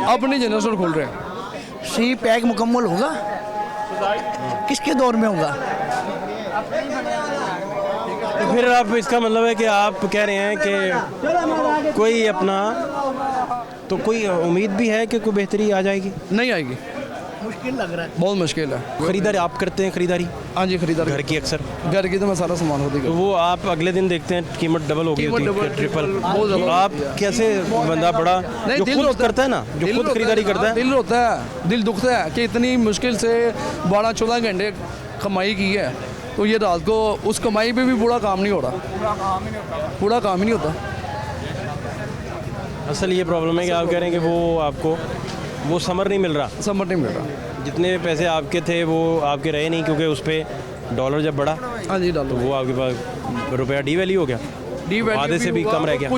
अब नहीं जनरल स्टोर खुल रहे हैं। सी पैक मुकम्मल होगा, किसके दौर में होगा? तो फिर आप इसका मतलब है कि आप कह रहे हैं कि कोई अपना, तो कोई उम्मीद भी है कि कोई बेहतरी आ जाएगी? नहीं आएगी, मुश्किल लग रहा है। बहुत मुश्किल है। खरीदारी आप करते हैं? खरीदारी हाँ जी, खरीदारी घर की अक्सर? घर की तो मैं सारा सामान होती तो वो आप अगले दिन देखते हैं कीमत डबल हो गई कीमत होती है, डबल, ट्रिपल। बहुत ज़्यादा आप कैसे बंदा बड़ा जो दिल खुद रोता करता है ना, जो दिल खुद रोता खरीदारी है, करता है, दिल रोता है, दिल दुखता है कि इतनी मुश्किल से 12-14 घंटे कमाई की है, तो ये रात को उस कमाई पे भी पूरा काम नहीं हो रहा, पूरा काम ही नहीं होता। असल ये प्रॉब्लम है कि आप कह रहे हैं कि वो आपको वो समर नहीं मिल रहा, समझ नहीं मिल रहा। जितने पैसे आपके थे वो आपके रहे नहीं, क्योंकि उस पर डॉलर जब बढ़ा हाँ जी, तो डालो। वो आपके पास रुपया डी वैल्यू हो गया, डी-वैल्यू आधे से भी हुआ, कम रह गया।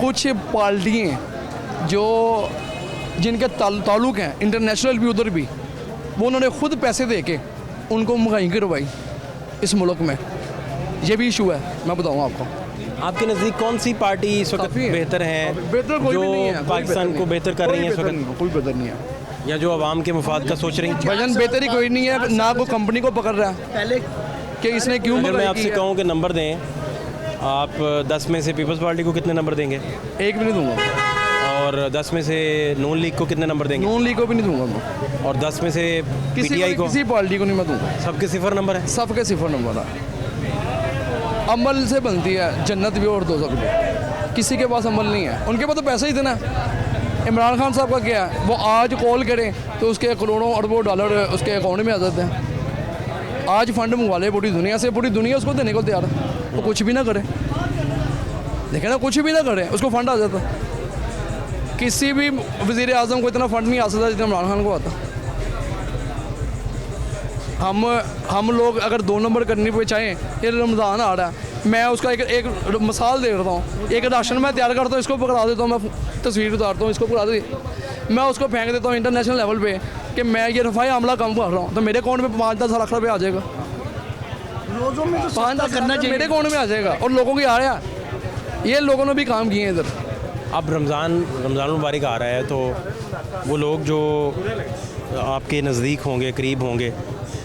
कुछ पार्टियाँ जो जिनके ताल्लुक हैं इंटरनेशनल भी उधर भी, वो उन्होंने खुद पैसे दे के उनको महंगाई करवाई इस मुल्क में। ये भी इशू है, मैं बताऊँगा आपको। आपके नज़दीक कौन सी पार्टी इस वक्त काफ़ी है। बेहतर है, बेहतर कोई जो भी नहीं है, कोई पाकिस्तान बेहतर को नहीं बेहतर कर रही है इस वक्त, कोई बेहतर नहीं है या जो आवाम के मुफाद का सोच रही हैं? भजन बेहतर ही कोई नहीं है, ना कोई कंपनी को पकड़ रहा है पहले कि इसने क्यों अगर मैं महंगाई आपसे की है। कहूँ कि नंबर दें, आप 10 में से पीपल्स पार्टी को कितने नंबर देंगे, एक भी नहीं दूंगा, और 10 में से नून लीग को कितने नंबर देंगे, नून लीग को भी नहीं दूंगा मैं, और 10 में से पीटीआई को? किसी पार्टी को नहीं मैं दूंगा, सबके 0 नंबर है। सबके 0 नंबर है। अमल से बनती है जन्नत भी और दोज़ख भी, किसी के पास अमल नहीं है, उनके पास तो पैसा ही इतना है। इमरान खान साहब का क्या है, वो आज कॉल करें तो उसके करोड़ों अरबों डॉलर उसके अकाउंट में आ जाते हैं। आज फंड मंगवा ले पूरी दुनिया से, पूरी दुनिया उसको देने को तैयार है, वो कुछ भी ना करे, देखे ना, कुछ भी ना करे उसको फंड आ जाता। किसी भी वज़ीर आज़म को इतना फंड नहीं आ सकता जितना इमरान खान को आता। हम लोग अगर 2 नंबर करने पे चाहें, ये रमज़ान आ रहा है, मैं उसका एक मिसाल दे रहा हूँ, एक राशन मैं तैयार करता हूँ, इसको पकड़ा देता हूँ, मैं तस्वीर उतारता हूँ, इसको पकड़ा दी, मैं उसको फेंक देता हूँ इंटरनेशनल लेवल पे कि मैं ये रफ़ाई मामला कम कर रहा हूँ, तो मेरे अकाउंट में 5-10 लाख रुपये आ जाएगा, रोज़ों में तो 5-10 करना चाहिए। मेरे अकाउंट में आ जाएगा, और लोगों की आ रहा है, ये लोगों ने भी काम किए हैं इधर। अब रमज़ान मुबारक आ रहा है, तो वो लोग जो आपके नज़दीक होंगे, करीब होंगे,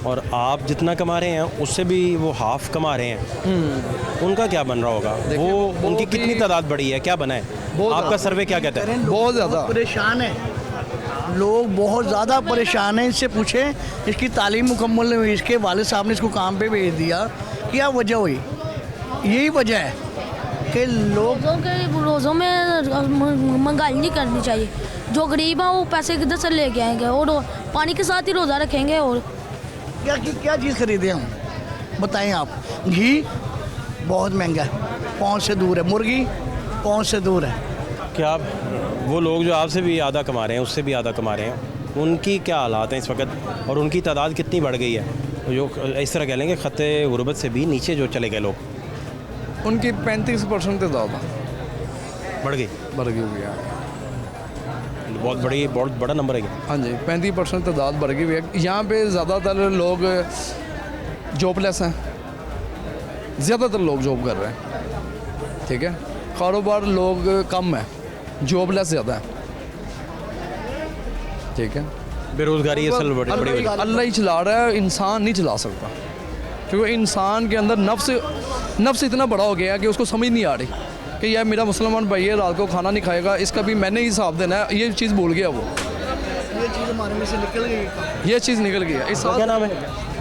और आप जितना कमा रहे हैं उससे भी वो हाफ कमा रहे हैं, उनका क्या बन रहा होगा? वो उनकी कितनी तादाद बढ़ी है, क्या बना है? आपका सर्वे क्या कहता है? बहुत ज़्यादा परेशान है लोग, बहुत ज़्यादा परेशान हैं। इससे पूछें, इसकी तालीम मुकम्मल नहीं हुई, इसके वालिद साहब ने इसको काम पे भेज दिया, क्या वजह हुई? यही वजह है कि लोग रोज़ों में महंगाई नहीं करनी चाहिए। जो गरीब हैं वो पैसे किधर से लेके आएंगे, और पानी के साथ ही रोज़ा रखेंगे। और क्या चीज़ खरीदें हम, बताएं आप? घी बहुत महंगा है, पहुँच से दूर है, मुर्गी पहुँच से दूर है। क्या आप वो लोग जो आपसे भी आधा कमा रहे हैं, उससे भी आधा कमा रहे हैं, उनकी क्या हालात हैं इस वक्त, और उनकी तादाद कितनी बढ़ गई है, जो इस तरह कह लेंगे ख़त्ते गुरबत से भी नीचे जो चले गए लोग? उनकी 35% से ज़्यादा बढ़ गई हुई है। बहुत बड़ा नंबर है ये। हाँ जी, 35% तादाद बढ़ गई हुई है। यहाँ पे ज़्यादातर लोग जॉबलेस हैं, ज़्यादातर लोग जॉब कर रहे हैं, ठीक है, कारोबार लोग कम है, जॉबलेस ज़्यादा है, ठीक है। बेरोज़गारी असल बड़ी बड़ी अल्लाह ही चला रहा है, इंसान नहीं चला सकता, क्योंकि इंसान के अंदर नफ्स इतना बड़ा हो गया कि उसको समझ नहीं आ रही कि यार मेरा मुसलमान भाई है, रात को खाना नहीं खाएगा, इसका भी मैंने ही हिसाब देना है, ये चीज़ भूल गया वो, ये चीज़ हमारे में से निकल गई। ये चीज़ निकल गई है। इस क्या नाम है?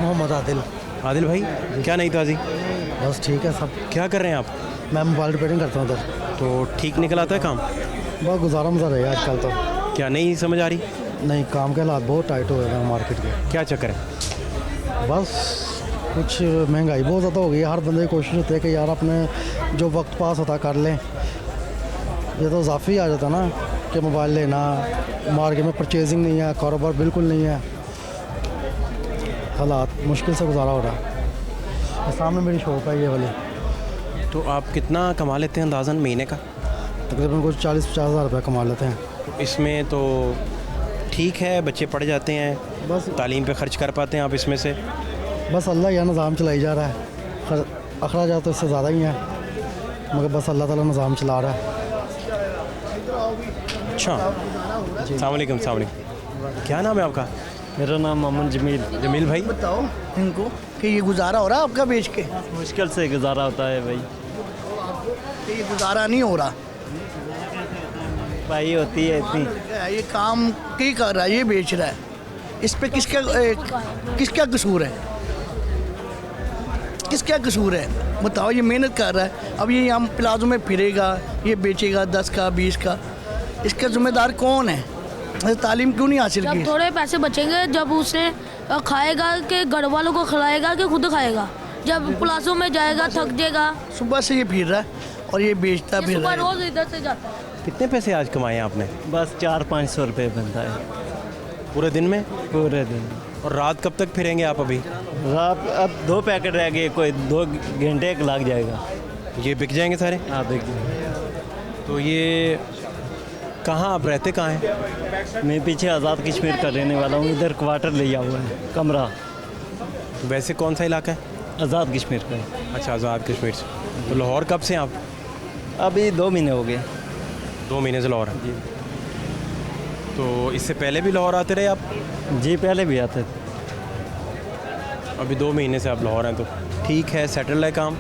मोहम्मद आदिल। आदिल भाई, क्या नहीं ताज़ी? बस ठीक है सब। क्या कर रहे हैं आप? मैं मोबाइल रिपेयरिंग करता हूँ उधर। तो ठीक निकल आता है काम? बहुत गुजारा मुजार है आजकल तो। क्या नहीं समझ आ रही? नहीं, काम के हालात बहुत टाइट हो गए हैं मार्केट के। क्या चक्कर है? बस कुछ महंगाई बहुत ज़्यादा हो गई है, हर बंदे की कोशिश होती है कि यार अपने जो वक्त पास होता कर लें। ये तो इजाफी आ जाता ना कि मोबाइल लेना, मार्केट में परचेजिंग नहीं है, कारोबार बिल्कुल नहीं है, हालात मुश्किल से गुजारा हो रहा है। सामने मेरी शॉप है ये वाली। तो आप कितना कमा लेते हैं अंदाज़न महीने का? तकरीबन कुछ 40-50 हज़ार रुपये कमा लेते हैं। इसमें तो ठीक है, बच्चे पढ़ जाते हैं, बस तालीम पे खर्च कर पाते हैं आप इसमें से? बस अल्लाह यह निज़ाम चलाई जा रहा है, अखराजात तो इससे ज़्यादा ही हैं, मगर बस अल्लाह ताला निज़ाम चला रहा है। अच्छा, अस्सलाम वालेकुम। क्या नाम है आपका? मेरा नाम मोहम्मद जमील। जमील भाई, बताओ इनको कि ये गुजारा हो रहा है आपका बेच के? मुश्किल से गुजारा होता है भाई। कि ये गुजारा नहीं हो रहा भाई, होती है इतनी। ये काम की कर रहा है, ये बेच रहा है, इस पे किसका कसूर है? किसका कसूर है बताओ? ये मेहनत कर रहा है, अब ये हम प्लाजो में फिरेगा, ये बेचेगा 10 का 20 का, इसका जिम्मेदार कौन है? तालीम क्यों नहीं हासिल की? जब थोड़े पैसे बचेंगे, जब उसने खाएगा कि घर वालों को खिलाएगा कि खुद खाएगा, जब प्लाजो में जाएगा थक जाएगा। सुबह से ये फिर रहा है और ये बेचता ये फिर सुबह रहा है। रोज इधर से जाता है। कितने पैसे आज कमाए आपने बस 400-500 रुपये बनता है पूरे दिन में? पूरे दिन। और रात कब तक फिरेंगे आप अभी? रात अब 2 पैकेट रह गए, कोई 2 घंटे लग जाएगा। ये बिक जाएंगे सारे? हाँ बिक। तो ये कहाँ आप रहते कहाँ हैं? मैं पीछे आज़ाद कश्मीर का रहने वाला हूँ, इधर क्वार्टर लिया हुआ है, कमरा। वैसे कौन सा इलाका है? आज़ाद कश्मीर का है। अच्छा, आज़ाद कश्मीर से। तो लाहौर कब से आप? अभी 2 महीने हो गए। 2 महीने से लाहौर हैं। तो इससे पहले भी लाहौर आते रहे आप? जी पहले भी आते थे। अभी 2 महीने से आप लाहौर हैं, तो ठीक है, सेटल है काम?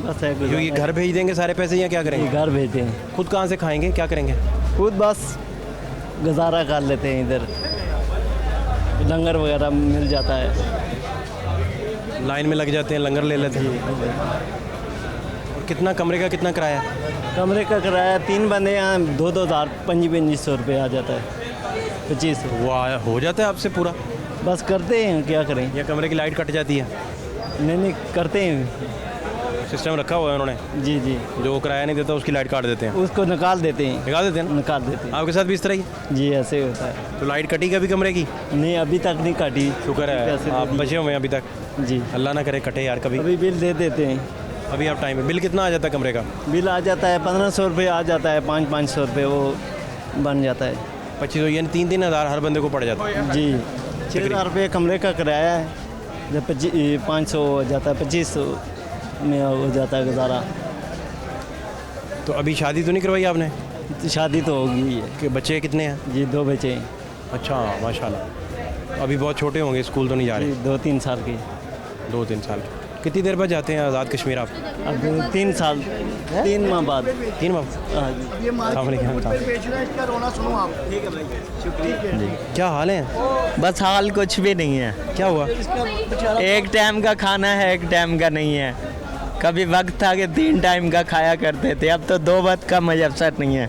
बस है क्योंकि घर भेज देंगे सारे पैसे या क्या करेंगे? घर भेजते हैं। खुद कहाँ से खाएंगे, क्या करेंगे? खुद बस गुजारा कर लेते हैं, इधर लंगर वगैरह मिल जाता है। लाइन में लग जाते हैं, लंगर ले लेते हैं। और कितना कमरे का कितना किराया? कमरे का किराया 3 बंदे यहाँ 2-2 हज़ार 2500 रुपये आ जाता है। 2500 वो हो जाता है आपसे पूरा? बस करते हैं, क्या करें। या कमरे की लाइट कट जाती है? नहीं करते हैं। सिस्टम रखा हुआ है उन्होंने? जी जी। जो किराया नहीं देता उसकी लाइट काट देते हैं? उसको निकाल देते हैं। निकाल देते हैं ना? निकाल देते हैं। आपके साथ भी इस तरह ही? जी ऐसे ही होता है। तो लाइट कटी कभी कमरे की? नहीं अभी तक नहीं काटी। शुक्र है आप बचे हुए हैं अभी तक। जी अल्लाह ना करे कटे यार कभी। अभी बिल दे देते हैं। अभी आप टाइम है। बिल कितना आ जाता है कमरे का? बिल आ जाता है 1500 रुपये आ जाता है, 500 रुपये वो बन जाता है। 2500 यानी 3-3 हज़ार हर बंदे को पड़ जाता है? जी 6000 रुपये कमरे का किराया है। जब 500 हो जाता है, 2500 में हो जाता है गुजारा। तो अभी शादी तो नहीं करवाई आपने? शादी तो होगी है। कि बच्चे कितने हैं? जी 2 बच्चे हैं। अच्छा माशाल्लाह। अभी बहुत छोटे होंगे, स्कूल तो नहीं जा रहे? 2-3 साल के। 2-3 साल के। कितनी देर बाद जाते हैं आज़ाद कश्मीर आप? अब 3 साल 3 माह बाद। 3 माह? हाँ जी। ये मार्केट पे बेच रहा है, इसका रोना सुनो आप। ठीक है भाई, शुक्रिया जी। क्या हाल है? बस हाल कुछ भी नहीं है। क्या हुआ? एक टाइम का खाना है, एक टाइम का नहीं है। कभी वक्त था कि 3 टाइम का खाया करते थे, अब तो 2 वक्त का मयसर नहीं है।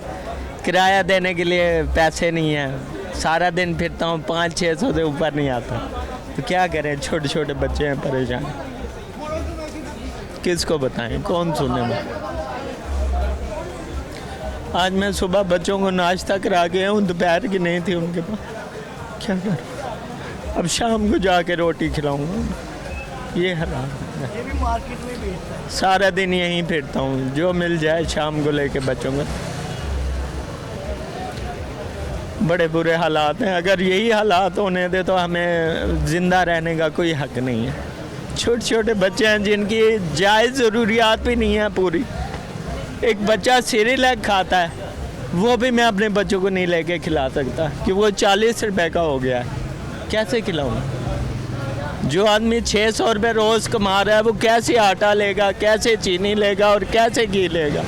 किराया देने के लिए पैसे नहीं है। सारा दिन फिरता हूँ, 500-600 से ऊपर नहीं आता। तो क्या करें, छोटे छोटे बच्चे हैं परेशान, किसको बताएं, कौन सुने में। आज मैं सुबह बच्चों को नाश्ता करा के हूँ, दोपहर की नहीं थी उनके पास, क्या करूँ। अब शाम को जाके रोटी खिलाऊंगा। ये हालात है। ये भी मार्केट में बेचता है। सारा दिन यहीं फिरता हूँ, जो मिल जाए शाम को लेके बच्चों को। बड़े बुरे हालात हैं। अगर यही हालात होने दे तो हमें ज़िंदा रहने का कोई हक नहीं है। छोटे छोटे बच्चे हैं जिनकी जायज़ ज़रूरियात भी नहीं है पूरी। एक बच्चा सेरेलैक खाता है, वो भी मैं अपने बच्चों को नहीं लेके खिला सकता कि वो 40 रुपए का हो गया है, कैसे खिलाऊँ। जो आदमी 600 रुपये रोज़ कमा रहा है वो कैसे आटा लेगा, कैसे चीनी लेगा और कैसे घी लेगा।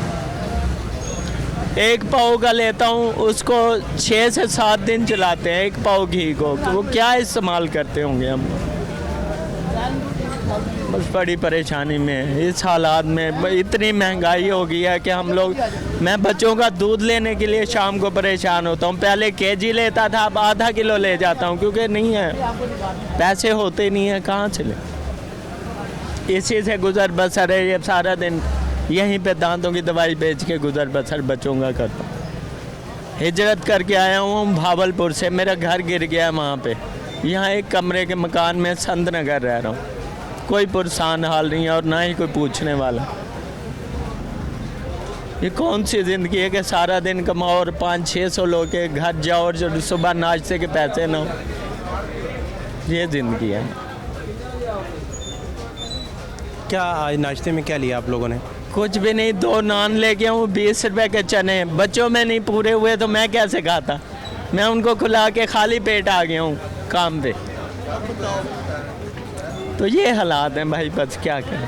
एक पाव का लेता हूँ, उसको 6 से 7 दिन चलाते हैं एक पाव घी को, वो क्या इस्तेमाल करते होंगे हम। बस बड़ी परेशानी में इस हालात में इतनी महंगाई हो गई है कि हम लोग, मैं बच्चों का दूध लेने के लिए शाम को परेशान होता हूँ। पहले केजी लेता था, अब आधा किलो ले जाता हूँ क्योंकि नहीं है, पैसे होते नहीं हैं, कहाँ से ले। इसी से गुजर बसर है। ये सारा दिन यहीं पे दांतों की दवाई बेच के गुजर बसर बच्चों का करता हूँ। हिजरत करके आया हूँ भावलपुर से, मेरा घर गिर गया वहाँ पे। यहाँ एक कमरे के मकान में संत नगर रह रहा हूँ। कोई पुरसान हाल नहीं है और ना ही कोई पूछने वाला। ये कौन सी ज़िंदगी है कि सारा दिन कमाओ और 500-600 लोग के घर जाओ और जो सुबह नाश्ते के पैसे ना हो। ये ज़िंदगी है। क्या आज नाश्ते में क्या लिया आप लोगों ने? कुछ भी नहीं, 2 नान लेके आऊँ, 20 रुपए के चने। बच्चों में नहीं पूरे हुए तो मैं कैसे खाता। मैं उनको खुला के खाली पेट आ गया हूँ काम पे। तो ये हालात हैं भाई, बस क्या करें।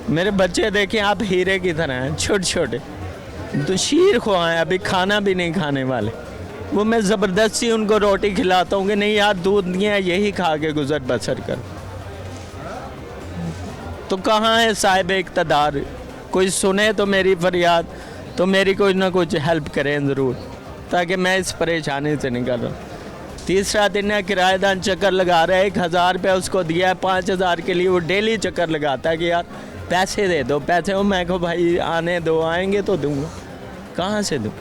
मेरे बच्चे देखें आप, हीरे की तरह हैं, छोटे छोटे। तो शीर खुआएं, अभी खाना भी नहीं खाने वाले। वो मैं ज़बरदस्ती उनको रोटी खिलाता हूँ कि नहीं यार दूध नहीं है, यही खा के गुजर बसर कर। तो कहाँ है साहिब इक़्तिदार, कोई सुने तो मेरी फरियाद, तो मेरी कोई ना कुछ हेल्प करें ज़रूर, ताकि मैं इस परेशानी से निकल रहा हूँ। तीसरा दिन है, किराएदार चक्कर लगा रहा है, 1000 रुपये उसको दिया है, 5000 के लिए वो डेली चक्कर लगाता है कि यार पैसे दे दो पैसे। वो मैं को भाई आने दो, आएंगे तो दूँगा, कहाँ से दूँ।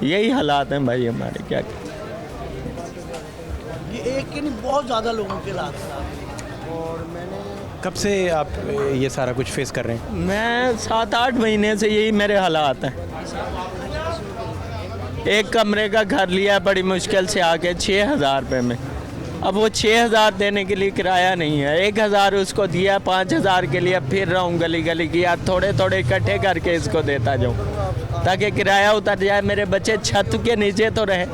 यही हालात हैं भाई हमारे, क्या करें। ये एक के नहीं, बहुत ज़्यादा लोगों के हालात। और मैंने कब से आप ये सारा कुछ फेस कर रहे हैं? मैं 7-8 महीने से यही मेरे हालात हैं। एक कमरे का घर लिया बड़ी मुश्किल से आके 6000 रुपये में, अब वो 6,000 देने के लिए किराया नहीं है, 1,000 उसको दिया, 5,000 के लिए फिर रहा हूँ गली गली की यार, थोड़े थोड़े इकट्ठे करके इसको देता जाऊँ ताकि किराया उतर जाए, मेरे बच्चे छत के नीचे तो रहे।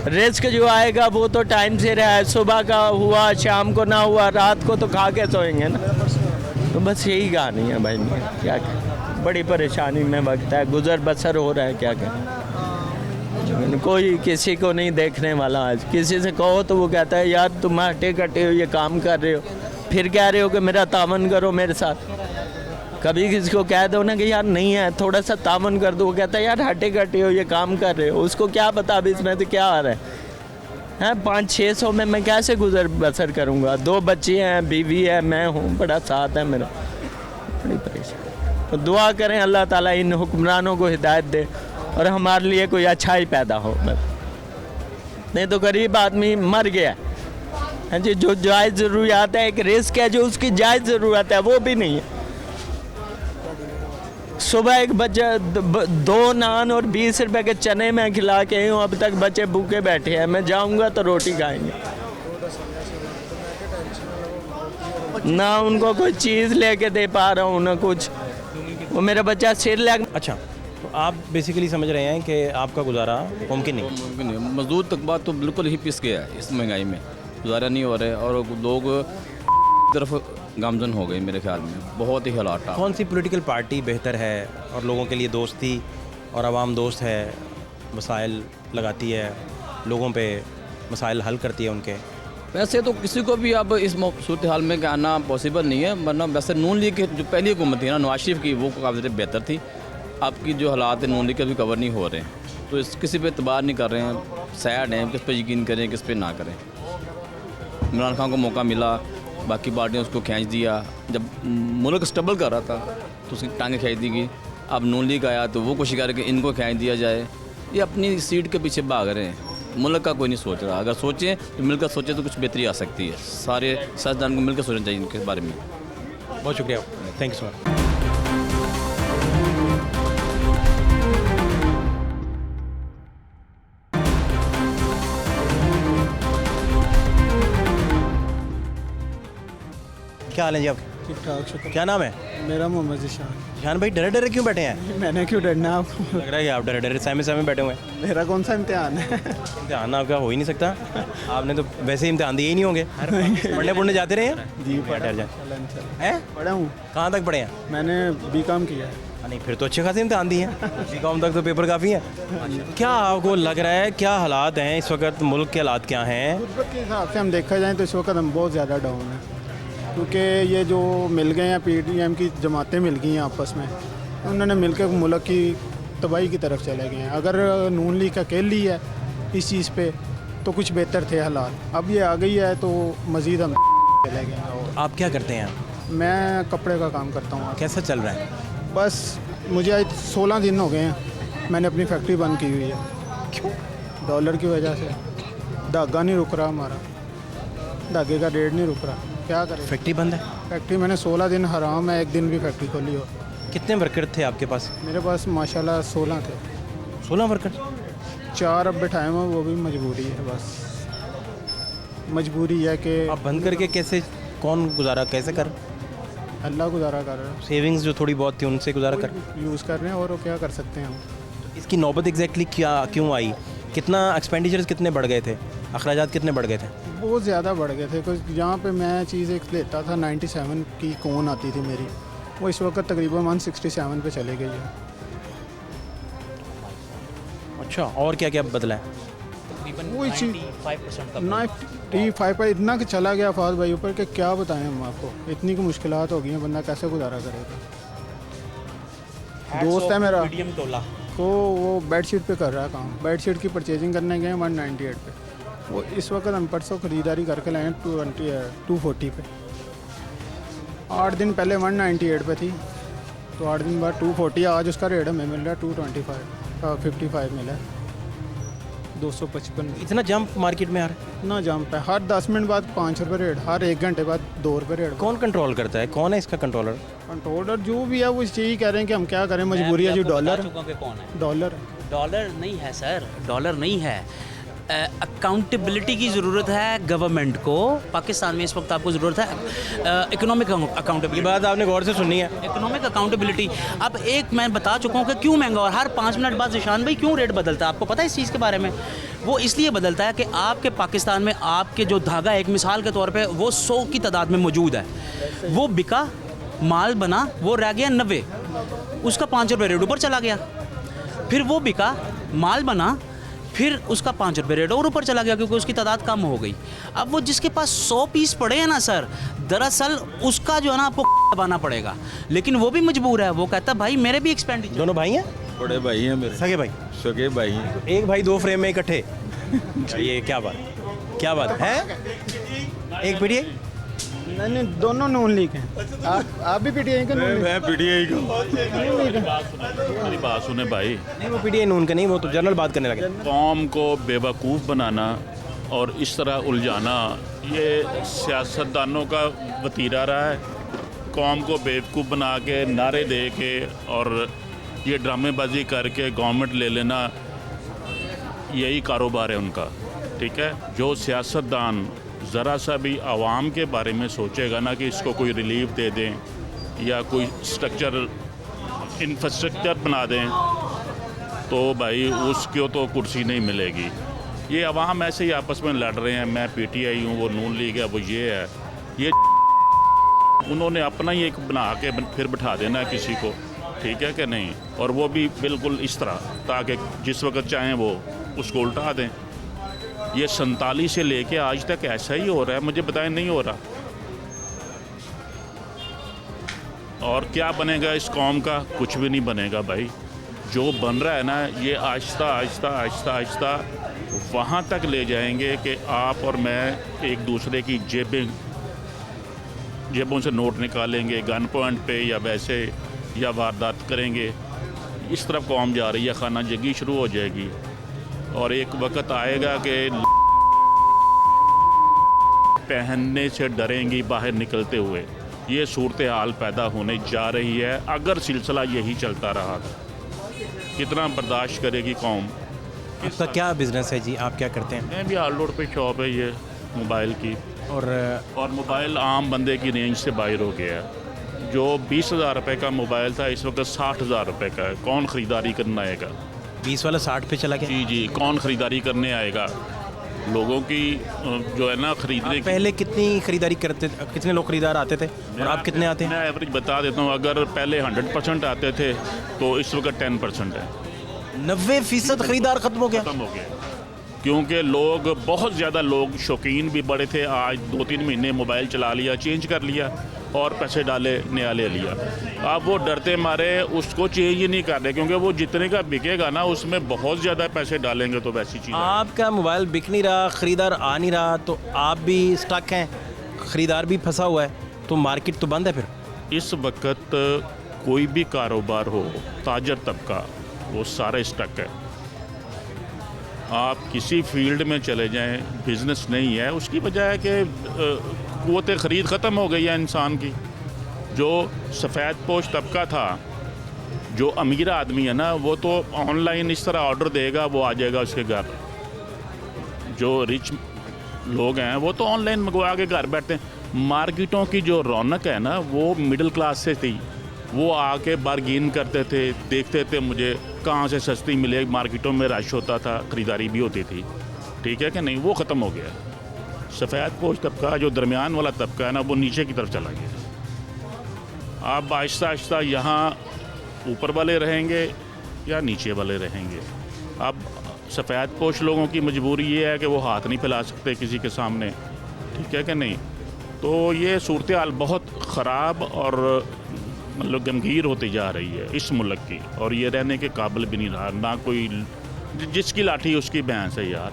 रिस्क जो आएगा वो तो टाइम से रहा है, सुबह का हुआ शाम को ना हुआ, रात को तो खा के सोएंगे ना। तो बस यही कहानी है भाई, क्या करें, बड़ी परेशानी में वक्त है, गुजर बसर हो रहा है, क्या करें। कोई किसी को नहीं देखने वाला। आज किसी से कहो तो वो कहता है यार तुम हटे कटे हो, ये काम कर रहे हो, फिर कह रहे हो कि मेरा तावन करो मेरे साथ। कभी किसी को कह दो ना कि यार नहीं है थोड़ा सा तावन कर दो, वो कहता है यार हटे कटे हो, ये काम कर रहे हो। उसको क्या पता अभी इसमें से क्या आ रहा है 500-600 में मैं कैसे गुजर बसर करूँगा। 2 बच्चे हैं, बीवी है, मैं हूँ, बड़ा साथ है मेरा, बड़ी परेशान। तो दुआ करें अल्लाह ताला इन हुक्मरानों को हिदायत दे और हमारे लिए कोई अच्छा ही पैदा हो, नहीं तो गरीब आदमी मर गया है जी। जो जायज़ ज़रूरियात है, एक रिस्क है जो उसकी जायज़ ज़रूरत है, वो भी नहीं है। सुबह एक बच्चा 2 नान और 20 रुपए के चने में खिला के हूँ, अब तक बच्चे भूखे बैठे हैं, मैं जाऊँगा तो रोटी खाएंगे ना, उनको कोई चीज़ लेके दे पा रहा हूँ ना कुछ, वो मेरा बच्चा सिर लग। अच्छा, तो आप बेसिकली समझ रहे हैं कि आपका गुजारा मुमकिन नहीं? मुमकिन नहीं, मजदूर तकबा तो बिल्कुल ही पिस गया है, इस महंगाई में गुजारा नहीं हो रहा है और लोग तरफ गामजन हो गए मेरे ख्याल में, बहुत ही हालात। कौन सी पॉलिटिकल पार्टी बेहतर है और लोगों के लिए दोस्ती और आवाम दोस्त है, मसाइल लगाती है, लोगों पे मसाइल हल करती है उनके? वैसे तो किसी को भी अब इस सूरत हाल में आना पॉसिबल नहीं है, वरना वैसे नून लीग की जो पहली हुकूमत थी ना नवाज शरीफ की, वो काफ़ी बेहतर थी। आपकी जो हालात है नून लीग के भी कवर नहीं हो रहे हैं, तो इस किसी पे एतबार नहीं कर रहे हैं, सैड हैं, किस पे यकीन करें किस पे ना करें। इमरान खान को मौका मिला, बाकी पार्टियों उसको खींच दिया, जब मुल्क स्टेबल कर रहा था तो उसकी टांगें खींच दी गई। अब नून लीग आया तो वो कोशिश कर कि इनको खींच दिया जाए, ये अपनी सीट के पीछे भाग रहे हैं, मुल्क का कोई नहीं सोच रहा। अगर सोचें तो मिलकर सोचें तो कुछ बेहतरी आ सकती है, सारे सियासतदान को मिलकर सोचना चाहिए इनके बारे में। बहुत शुक्रिया, थैंक यू सो मच। क्या हाल है जी आप? ठीक ठाक, शुक्र। क्या नाम है? मेरा मोहम्मद ज़िशान। ज़िशान भाई डरे डरे क्यों बैठे हैं? मैंने क्यों डरना, आपको लग रहा है कि आप डरे डरे सहमे सहमे बैठे हुए हैं। मेरा कौन सा इम्तिहान है? इम्तिहान आपका हो ही नहीं सकता, आपने तो वैसे ही इम्तिहान दिए ही नहीं होंगे। पढ़ने जाते रहे हैं? जी डर जाए हैं? पढ़ा हूँ। कहाँ तक पढ़े हैं? मैंने B.Com किया है। नहीं फिर तो अच्छे खासे इम्तिहान दिए हैं, B.Com तक तो पेपर काफ़ी है। क्या आपको लग रहा है क्या हालात हैं इस वक्त, मुल्क के हालात क्या हैं? गुर्बत के हिसाब से हम देखा जाए तो इस वक्त हम बहुत ज़्यादा डाउन है, क्योंकि ये जो मिल गए हैं PDM की जमातें मिल गई हैं आपस में, उन्होंने मिलकर मुल्क की तबाही की तरफ चले गए हैं। अगर नून लीग अकेली है इस चीज़ पे तो कुछ बेहतर थे हालात, अब ये आ गई है तो मज़ीद हम चले गए हैं। आप क्या करते हैं? मैं कपड़े का काम करता हूँ। कैसा चल रहा है? बस मुझे आज 16 दिन हो गए हैं, मैंने अपनी फैक्ट्री बंद की हुई है। क्यों? डॉलर की वजह से धागा नहीं रुक रहा, हमारा धागे का रेट नहीं रुक रहा, क्या करें। फैक्ट्री बंद है? फैक्ट्री मैंने 16 दिन हराम है, एक दिन भी फैक्ट्री खोली हो। कितने वर्कर थे आपके पास? मेरे पास माशाल्लाह 16 थे। 16 वर्कर? 4 अब बैठाए हैं, वो भी मजबूरी है, बस मजबूरी है कि आप बंद करके कैसे, कौन गुजारा कैसे कर? अल्लाह गुजारा कर रहा है। सेविंग्स जो थोड़ी बहुत थी उनसे गुजारा कर यूज़ कर रहे हैं, और वो क्या कर सकते हैं हम। इसकी नौबत एग्जैक्टली क्या क्यों आई? कितना एक्सपेंडिचर्स कितने बढ़ गए थे, अखराजात कितने बढ़ गए थे? बहुत ज़्यादा बढ़ गए थे। कुछ जहाँ पे मैं चीज़ एक लेता था 97 की कौन आती थी मेरी, वो इस वक्त तकरीबन 167 पे चले गई है। अच्छा, और क्या क्या बदला है? वही चीज़ 95 पर इतना कि चला गया फाज भाई ऊपर के, क्या बताएं हम आपको, इतनी की मुश्किलात हो गई हैं, बंदा कैसे गुजारा करेगा। दोस्त है मेरा तो वो बेडशीट पे कर रहा है काम, बेडशीट की परचेजिंग करने गए 198 पे, वो इस वक्त हम परसों ख़रीदारी करके लाए 240 पे। 8 दिन पहले 198 पे थी, तो 8 दिन बाद 240, आज उसका रेट हमें मिल रहा है 225 मिला है, 255। इतना जंप मार्केट में आ रहा है? इतना जंप है, हर 10 मिनट बाद 5 रुपये रेट, हर 1 घंटे बाद 2 रुपये रेट। कौन कंट्रोल करता है, कौन है इसका कंट्रोलर? कंट्रोलर जो भी है वो यही कह रहे हैं कि हम क्या करें, मजबूरी है जी। डॉलर कौन है? डॉलर डॉलर नहीं है सर, डॉलर नहीं है। अकाउंटेबिलिटी की ज़रूरत है गवर्नमेंट को। पाकिस्तान में इस वक्त आपको ज़रूरत है इकोनॉमिक अकाउंटेबिलिटी। ये बात आपने गौर से सुननी है। Economic accountability. अब एक मैं बता चुका हूँ कि क्यों महंगा, और हर 5 मिनट बाद ज़िशान भाई क्यों रेट बदलता है, आपको पता है इस चीज़ के बारे में? वो इसलिए बदलता है कि आपके पाकिस्तान में आपके जो धागा, एक मिसाल के तौर पे वो 100 की तादाद में मौजूद है, वो बिका, माल बना, वो रह गया 90, उसका 5 रुपये रेट ऊपर चला गया। फिर वो बिका, माल बना, फिर उसका 5 रुपये रेट और ऊपर चला गया क्योंकि उसकी तादाद कम हो गई। अब वो जिसके पास 100 पीस पड़े हैं ना सर, दरअसल उसका जो है ना आपको दबाना पड़ेगा, लेकिन वो भी मजबूर है। वो कहता है भाई मेरे भी एक्सपेंडिचर। दोनों भाई हैं? बड़े भाई हैं मेरे। सगे भाई? सगे भाई हैं। एक भाई 2 फ्रेम में इकट्ठे। ये क्या बात, क्या बात है? एक पीटीआई? नहीं, दोनों नून लीग हैं। आप भी पीटीआई का? मैं पीटीआई का। मेरी बात सुने भाई, नहीं वो पीटीआई नून का नहीं, वो तो जनरल बात करने लगे। कौम को बेवकूफ़ बनाना और इस तरह उलझाना ये सियासतदानों का वतीरा रहा है। कौम को बेवकूफ़ बना के, नारे दे के और ये ड्रामेबाजी करके गवर्नमेंट ले लेना, यही कारोबार है उनका। ठीक है, जो सियासतदान ज़रा सा भी आवाम के बारे में सोचेगा ना कि इसको कोई रिलीफ दे दें या कोई इंफ्रास्ट्रक्चर बना दें, तो भाई उसको तो कुर्सी नहीं मिलेगी। ये अवाम ऐसे ही आपस में लड़ रहे हैं, मैं पीटीआई हूँ, वो नून लीग है, वो ये है, ये उन्होंने अपना ही एक बना के फिर बिठा देना किसी को, ठीक है कि नहीं? और वो भी बिल्कुल इस तरह, ताकि जिस वक्त चाहें वो उसको उल्टा दें। ये 47 से लेके आज तक ऐसा ही हो रहा है, मुझे बताएं नहीं हो रहा। और क्या बनेगा इस कौम का? कुछ भी नहीं बनेगा भाई। जो बन रहा है ना, ये आहिस्ता आहिस्ता आहिस्ता आहिस्ता वहाँ तक ले जाएंगे कि आप और मैं एक दूसरे की जेबों से नोट निकालेंगे गन पॉइंट पे या वैसे, या वारदात करेंगे। इस तरफ कौम जा रही है, खाना जंगी शुरू हो जाएगी। और एक वक्त आएगा कि पहनने से डरेंगी बाहर निकलते हुए। ये सूरत हाल पैदा होने जा रही है अगर सिलसिला यही चलता रहा। कितना बर्दाश्त करेगी कौम? आपका क्या बिज़नेस है जी, आप क्या करते हैं? मैं भी हाल रोड पे शॉप है ये मोबाइल की, और मोबाइल आम बंदे की रेंज से बाहर हो गया है। जो 20,000 रुपये का मोबाइल था इस वक्त 60,000 रुपये का है। कौन ख़रीदारी करने आएगा? 20 वाला 60 पे चला गया। जी जी, कौन ख़रीदारी करने आएगा? लोगों की जो है ना खरीदने। पहले कितनी खरीदारी करते थे, कितने लोग खरीदार आते थे और आप कितने आते हैं? मैं एवरेज बता देता हूँ, अगर पहले 100% आते थे तो इस वक्त 10% है। 90% खरीदार ख़त्म हो गया। क्योंकि लोग बहुत ज़्यादा लोग शौकीन भी बड़े थे। आज 2-3 महीने मोबाइल चला लिया, चेंज कर लिया और पैसे डाले, नया ले लिया। अब वो डरते मारे उसको चेंज ही नहीं कर रहे, क्योंकि वो जितने का बिकेगा ना उसमें बहुत ज़्यादा पैसे डालेंगे तो वैसी चीज़। आपका मोबाइल बिक नहीं रहा, ख़रीदार आ नहीं रहा, तो आप भी स्टक हैं, ख़रीदार भी फंसा हुआ है, तो मार्केट तो बंद है। फिर इस वक्त कोई भी कारोबार हो, ताजर तबका, वो सारे स्टक है। आप किसी फील्ड में चले जाएं, बिज़नेस नहीं है। उसकी वजह है कि क़ुव्वत ख़रीद ख़त्म हो गई है इंसान की। जो सफ़ेद पोश तबका था, जो अमीर आदमी है ना, वो तो ऑनलाइन इस तरह ऑर्डर देगा, वो आ जाएगा उसके घर। जो रिच लोग हैं वो तो ऑनलाइन मंगवा के घर बैठते हैं। मार्केटों की जो रौनक है ना, वो मिडिल क्लास से थी। वो आके बार्गेन करते थे, देखते थे मुझे कहाँ से सस्ती मिले। मार्केटों में रश होता था, ख़रीदारी भी होती थी, ठीक है कि नहीं? वो ख़त्म हो गया। सफ़ेद पोश तबका, जो दरमियान वाला तबका है ना, वो नीचे की तरफ चला गया। अब आहिस्ता आहिस्ता यहाँ ऊपर वाले रहेंगे या नीचे वाले रहेंगे। अब सफ़ेद पोश लोगों की मजबूरी ये है कि वो हाथ नहीं फैला सकते किसी के सामने, ठीक है कि नहीं? तो ये सूरत हाल बहुत ख़राब और मतलब गंभीर होती जा रही है इस मुल्क की, और ये रहने के काबिल भी नहीं रहा। ना कोई, जिसकी लाठी उसकी भैंस है यार,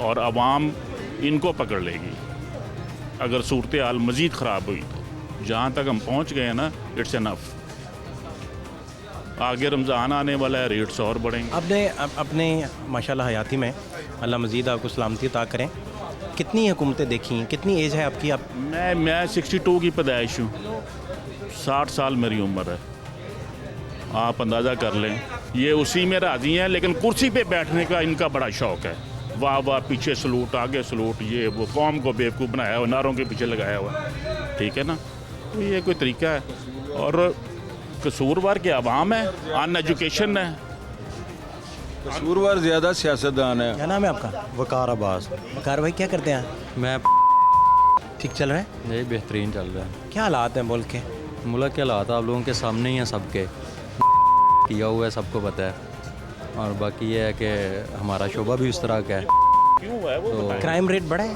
और आवाम इनको पकड़ लेगी अगर सूरत हाल मज़ीद ख़राब हुई तो। जहाँ तक हम पहुँच गए हैं ना, इट्स एनफ। आगे रमज़ान आने वाला है, रेट्स और बढ़ेंगे। आपने अपने माशाल्लाह हयाती में, अल्लाह मज़ीद आपको सलामती अता करें, कितनी हुकूमतें देखी हैं? कितनी एज है आपकी? आप? मैं 62 की पैदाइश हूँ, 60 साल मेरी उम्र है। आप अंदाज़ा कर लें। ये उसी में राज़ी हैं, लेकिन कुर्सी पे बैठने का इनका बड़ा शौक़ है। वाह वाह, पीछे सलूट, आगे सलूट, ये वो, कौम को बेवकूफ़ बनाया हुआ, नारों के पीछे लगाया हुआ, ठीक है ना। तो ये कोई तरीका है। और कसूरवार के अवाम है, अन एजुकेशन है, कसूरवार ज़्यादा सियासतदान है। क्या नाम है आपका? वकार अब्बास। वकार भाई क्या करते हैं? मैं ठीक चल रहा है? ये बेहतरीन चल रहा है। क्या हालात हैं मुल्क के? मुल्क के हालात आप लोगों के सामने ही हैं, सबके किया हुआ है, सबको पता है। और बाकी ये है कि हमारा शोबा भी उस तरह का है। क्यों है वो? तो क्राइम रेट बढ़ा है?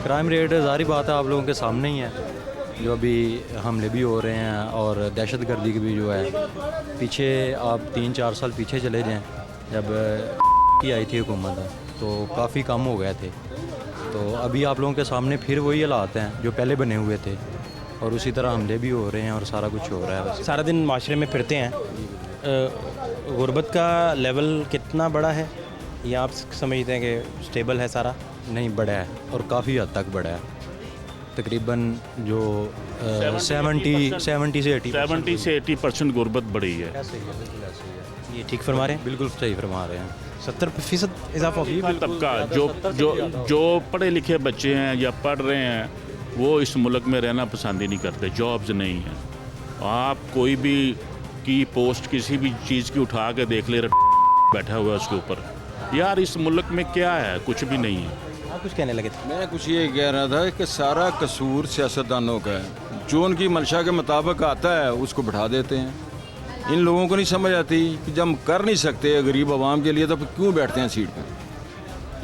क्राइम रेट ज़ाहिर बात है आप लोगों के सामने ही है, जो अभी हमले भी हो रहे हैं और दहशत गर्दी की भी जो है। पीछे आप 3-4 साल पीछे चले जाएं, जब की आई थी हुकूमत, तो काफ़ी कम हो गए थे। तो अभी आप लोगों के सामने फिर वही हालात हैं जो पहले बने हुए थे, और उसी तरह हमले भी हो रहे हैं और सारा कुछ हो रहा है। सारा दिन माशरे में फिरते हैं, गुर्बत का लेवल कितना बड़ा है, या आप समझते हैं कि स्टेबल है सारा? नहीं, बड़ा है और काफ़ी हद तक बड़ा है। तकरीबन जो 70 से 80% गुर्बत बढ़ी है। ये ठीक फरमा रहे हैं? बिल्कुल सही फरमा रहे हैं। 70% इजाफा हो गया। तबका जो पढ़े लिखे बच्चे हैं या पढ़ रहे हैं, वो इस मुल्क में रहना पसंद ही नहीं करते, जॉब्स नहीं हैं। आप कोई भी की पोस्ट किसी भी चीज़ की उठा के देख ले, बैठा हुआ है उसके ऊपर। यार इस मुल्क में क्या है? कुछ भी नहीं है। आप कुछ कहने लगे थे? मैं कुछ ये कह रहा था कि सारा कसूर सियासतदानों का है। जो उनकी मंशा के मुताबिक आता है उसको बैठा देते हैं। इन लोगों को नहीं समझ आती कि जब हम कर नहीं सकते गरीब आवाम के लिए, तो फिर क्यों बैठते हैं सीट पर?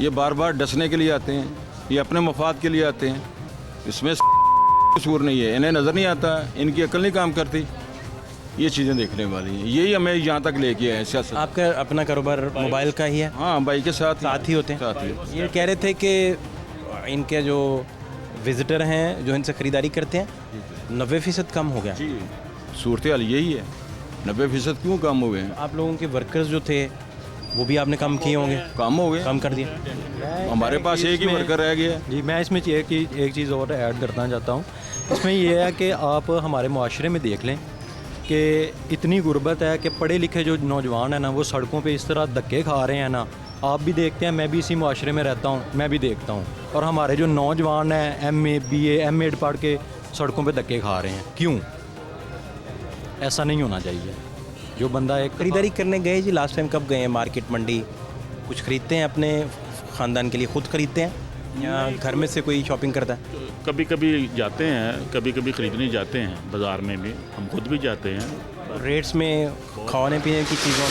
ये बार बार डसने के लिए आते हैं, ये अपने मफाद के लिए आते हैं। इसमें कसूर नहीं है, इन्हें नज़र नहीं आता, इनकी अकल नहीं काम करती। ये चीज़ें देखने वाली हैं, यही हमें यहाँ तक लेके आए सियासत। आपका अपना कारोबार मोबाइल का ही है? हाँ, बाइक के साथ ही होते हैं। साथ ही। ये कह रहे थे कि इनके जो विजिटर हैं जो इनसे ख़रीदारी करते हैं, 90% कम हो गया। जी, सूरत हाल यही है। 90% क्यों कम हो गए हैं? आप लोगों के वर्कर्स जो थे वो भी आपने कम किए होंगे? कम हो गए, कम कर दिया। हमारे पास एक ही वर्कर रह गया। जी, मैं इसमें एक चीज़ और ऐड करना चाहता हूँ। इसमें यह है कि आप हमारे मुआशरे में देख लें कि इतनी गुर्बत है कि पढ़े लिखे जो नौजवान हैं ना, वो सड़कों पे इस तरह धक्के खा रहे हैं ना। आप भी देखते हैं, मैं भी इसी मुआशरे में रहता हूँ, मैं भी देखता हूँ। और हमारे जो नौजवान हैं MA BA MA पढ़ के सड़कों पे धक्के खा रहे हैं। क्यों? ऐसा नहीं होना चाहिए। जो बंदा एक खरीदारी करने गए जी, लास्ट टाइम कब गए हैं मार्केट मंडी? कुछ ख़रीदते हैं अपने ख़ानदान के लिए, खुद ख़रीदते हैं या घर में से कोई शॉपिंग करता है? कभी कभी जाते हैं, कभी कभी ख़रीदने जाते हैं बाज़ार में भी, हम खुद भी जाते हैं। रेट्स में खाने पीने की चीज़ों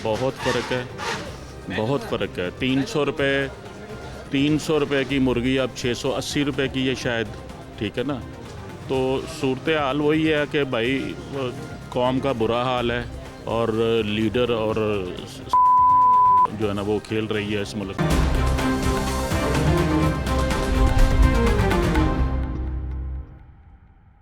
बहुत फ़र्क है, बहुत फ़र्क है। 300 रुपये की मुर्गी अब 680 रुपये की है शायद, ठीक है ना। तो सूरत हाल वही है कि भाई कौम का बुरा हाल है, और लीडर और जो है ना वो खेल रही है इस मुल्क में।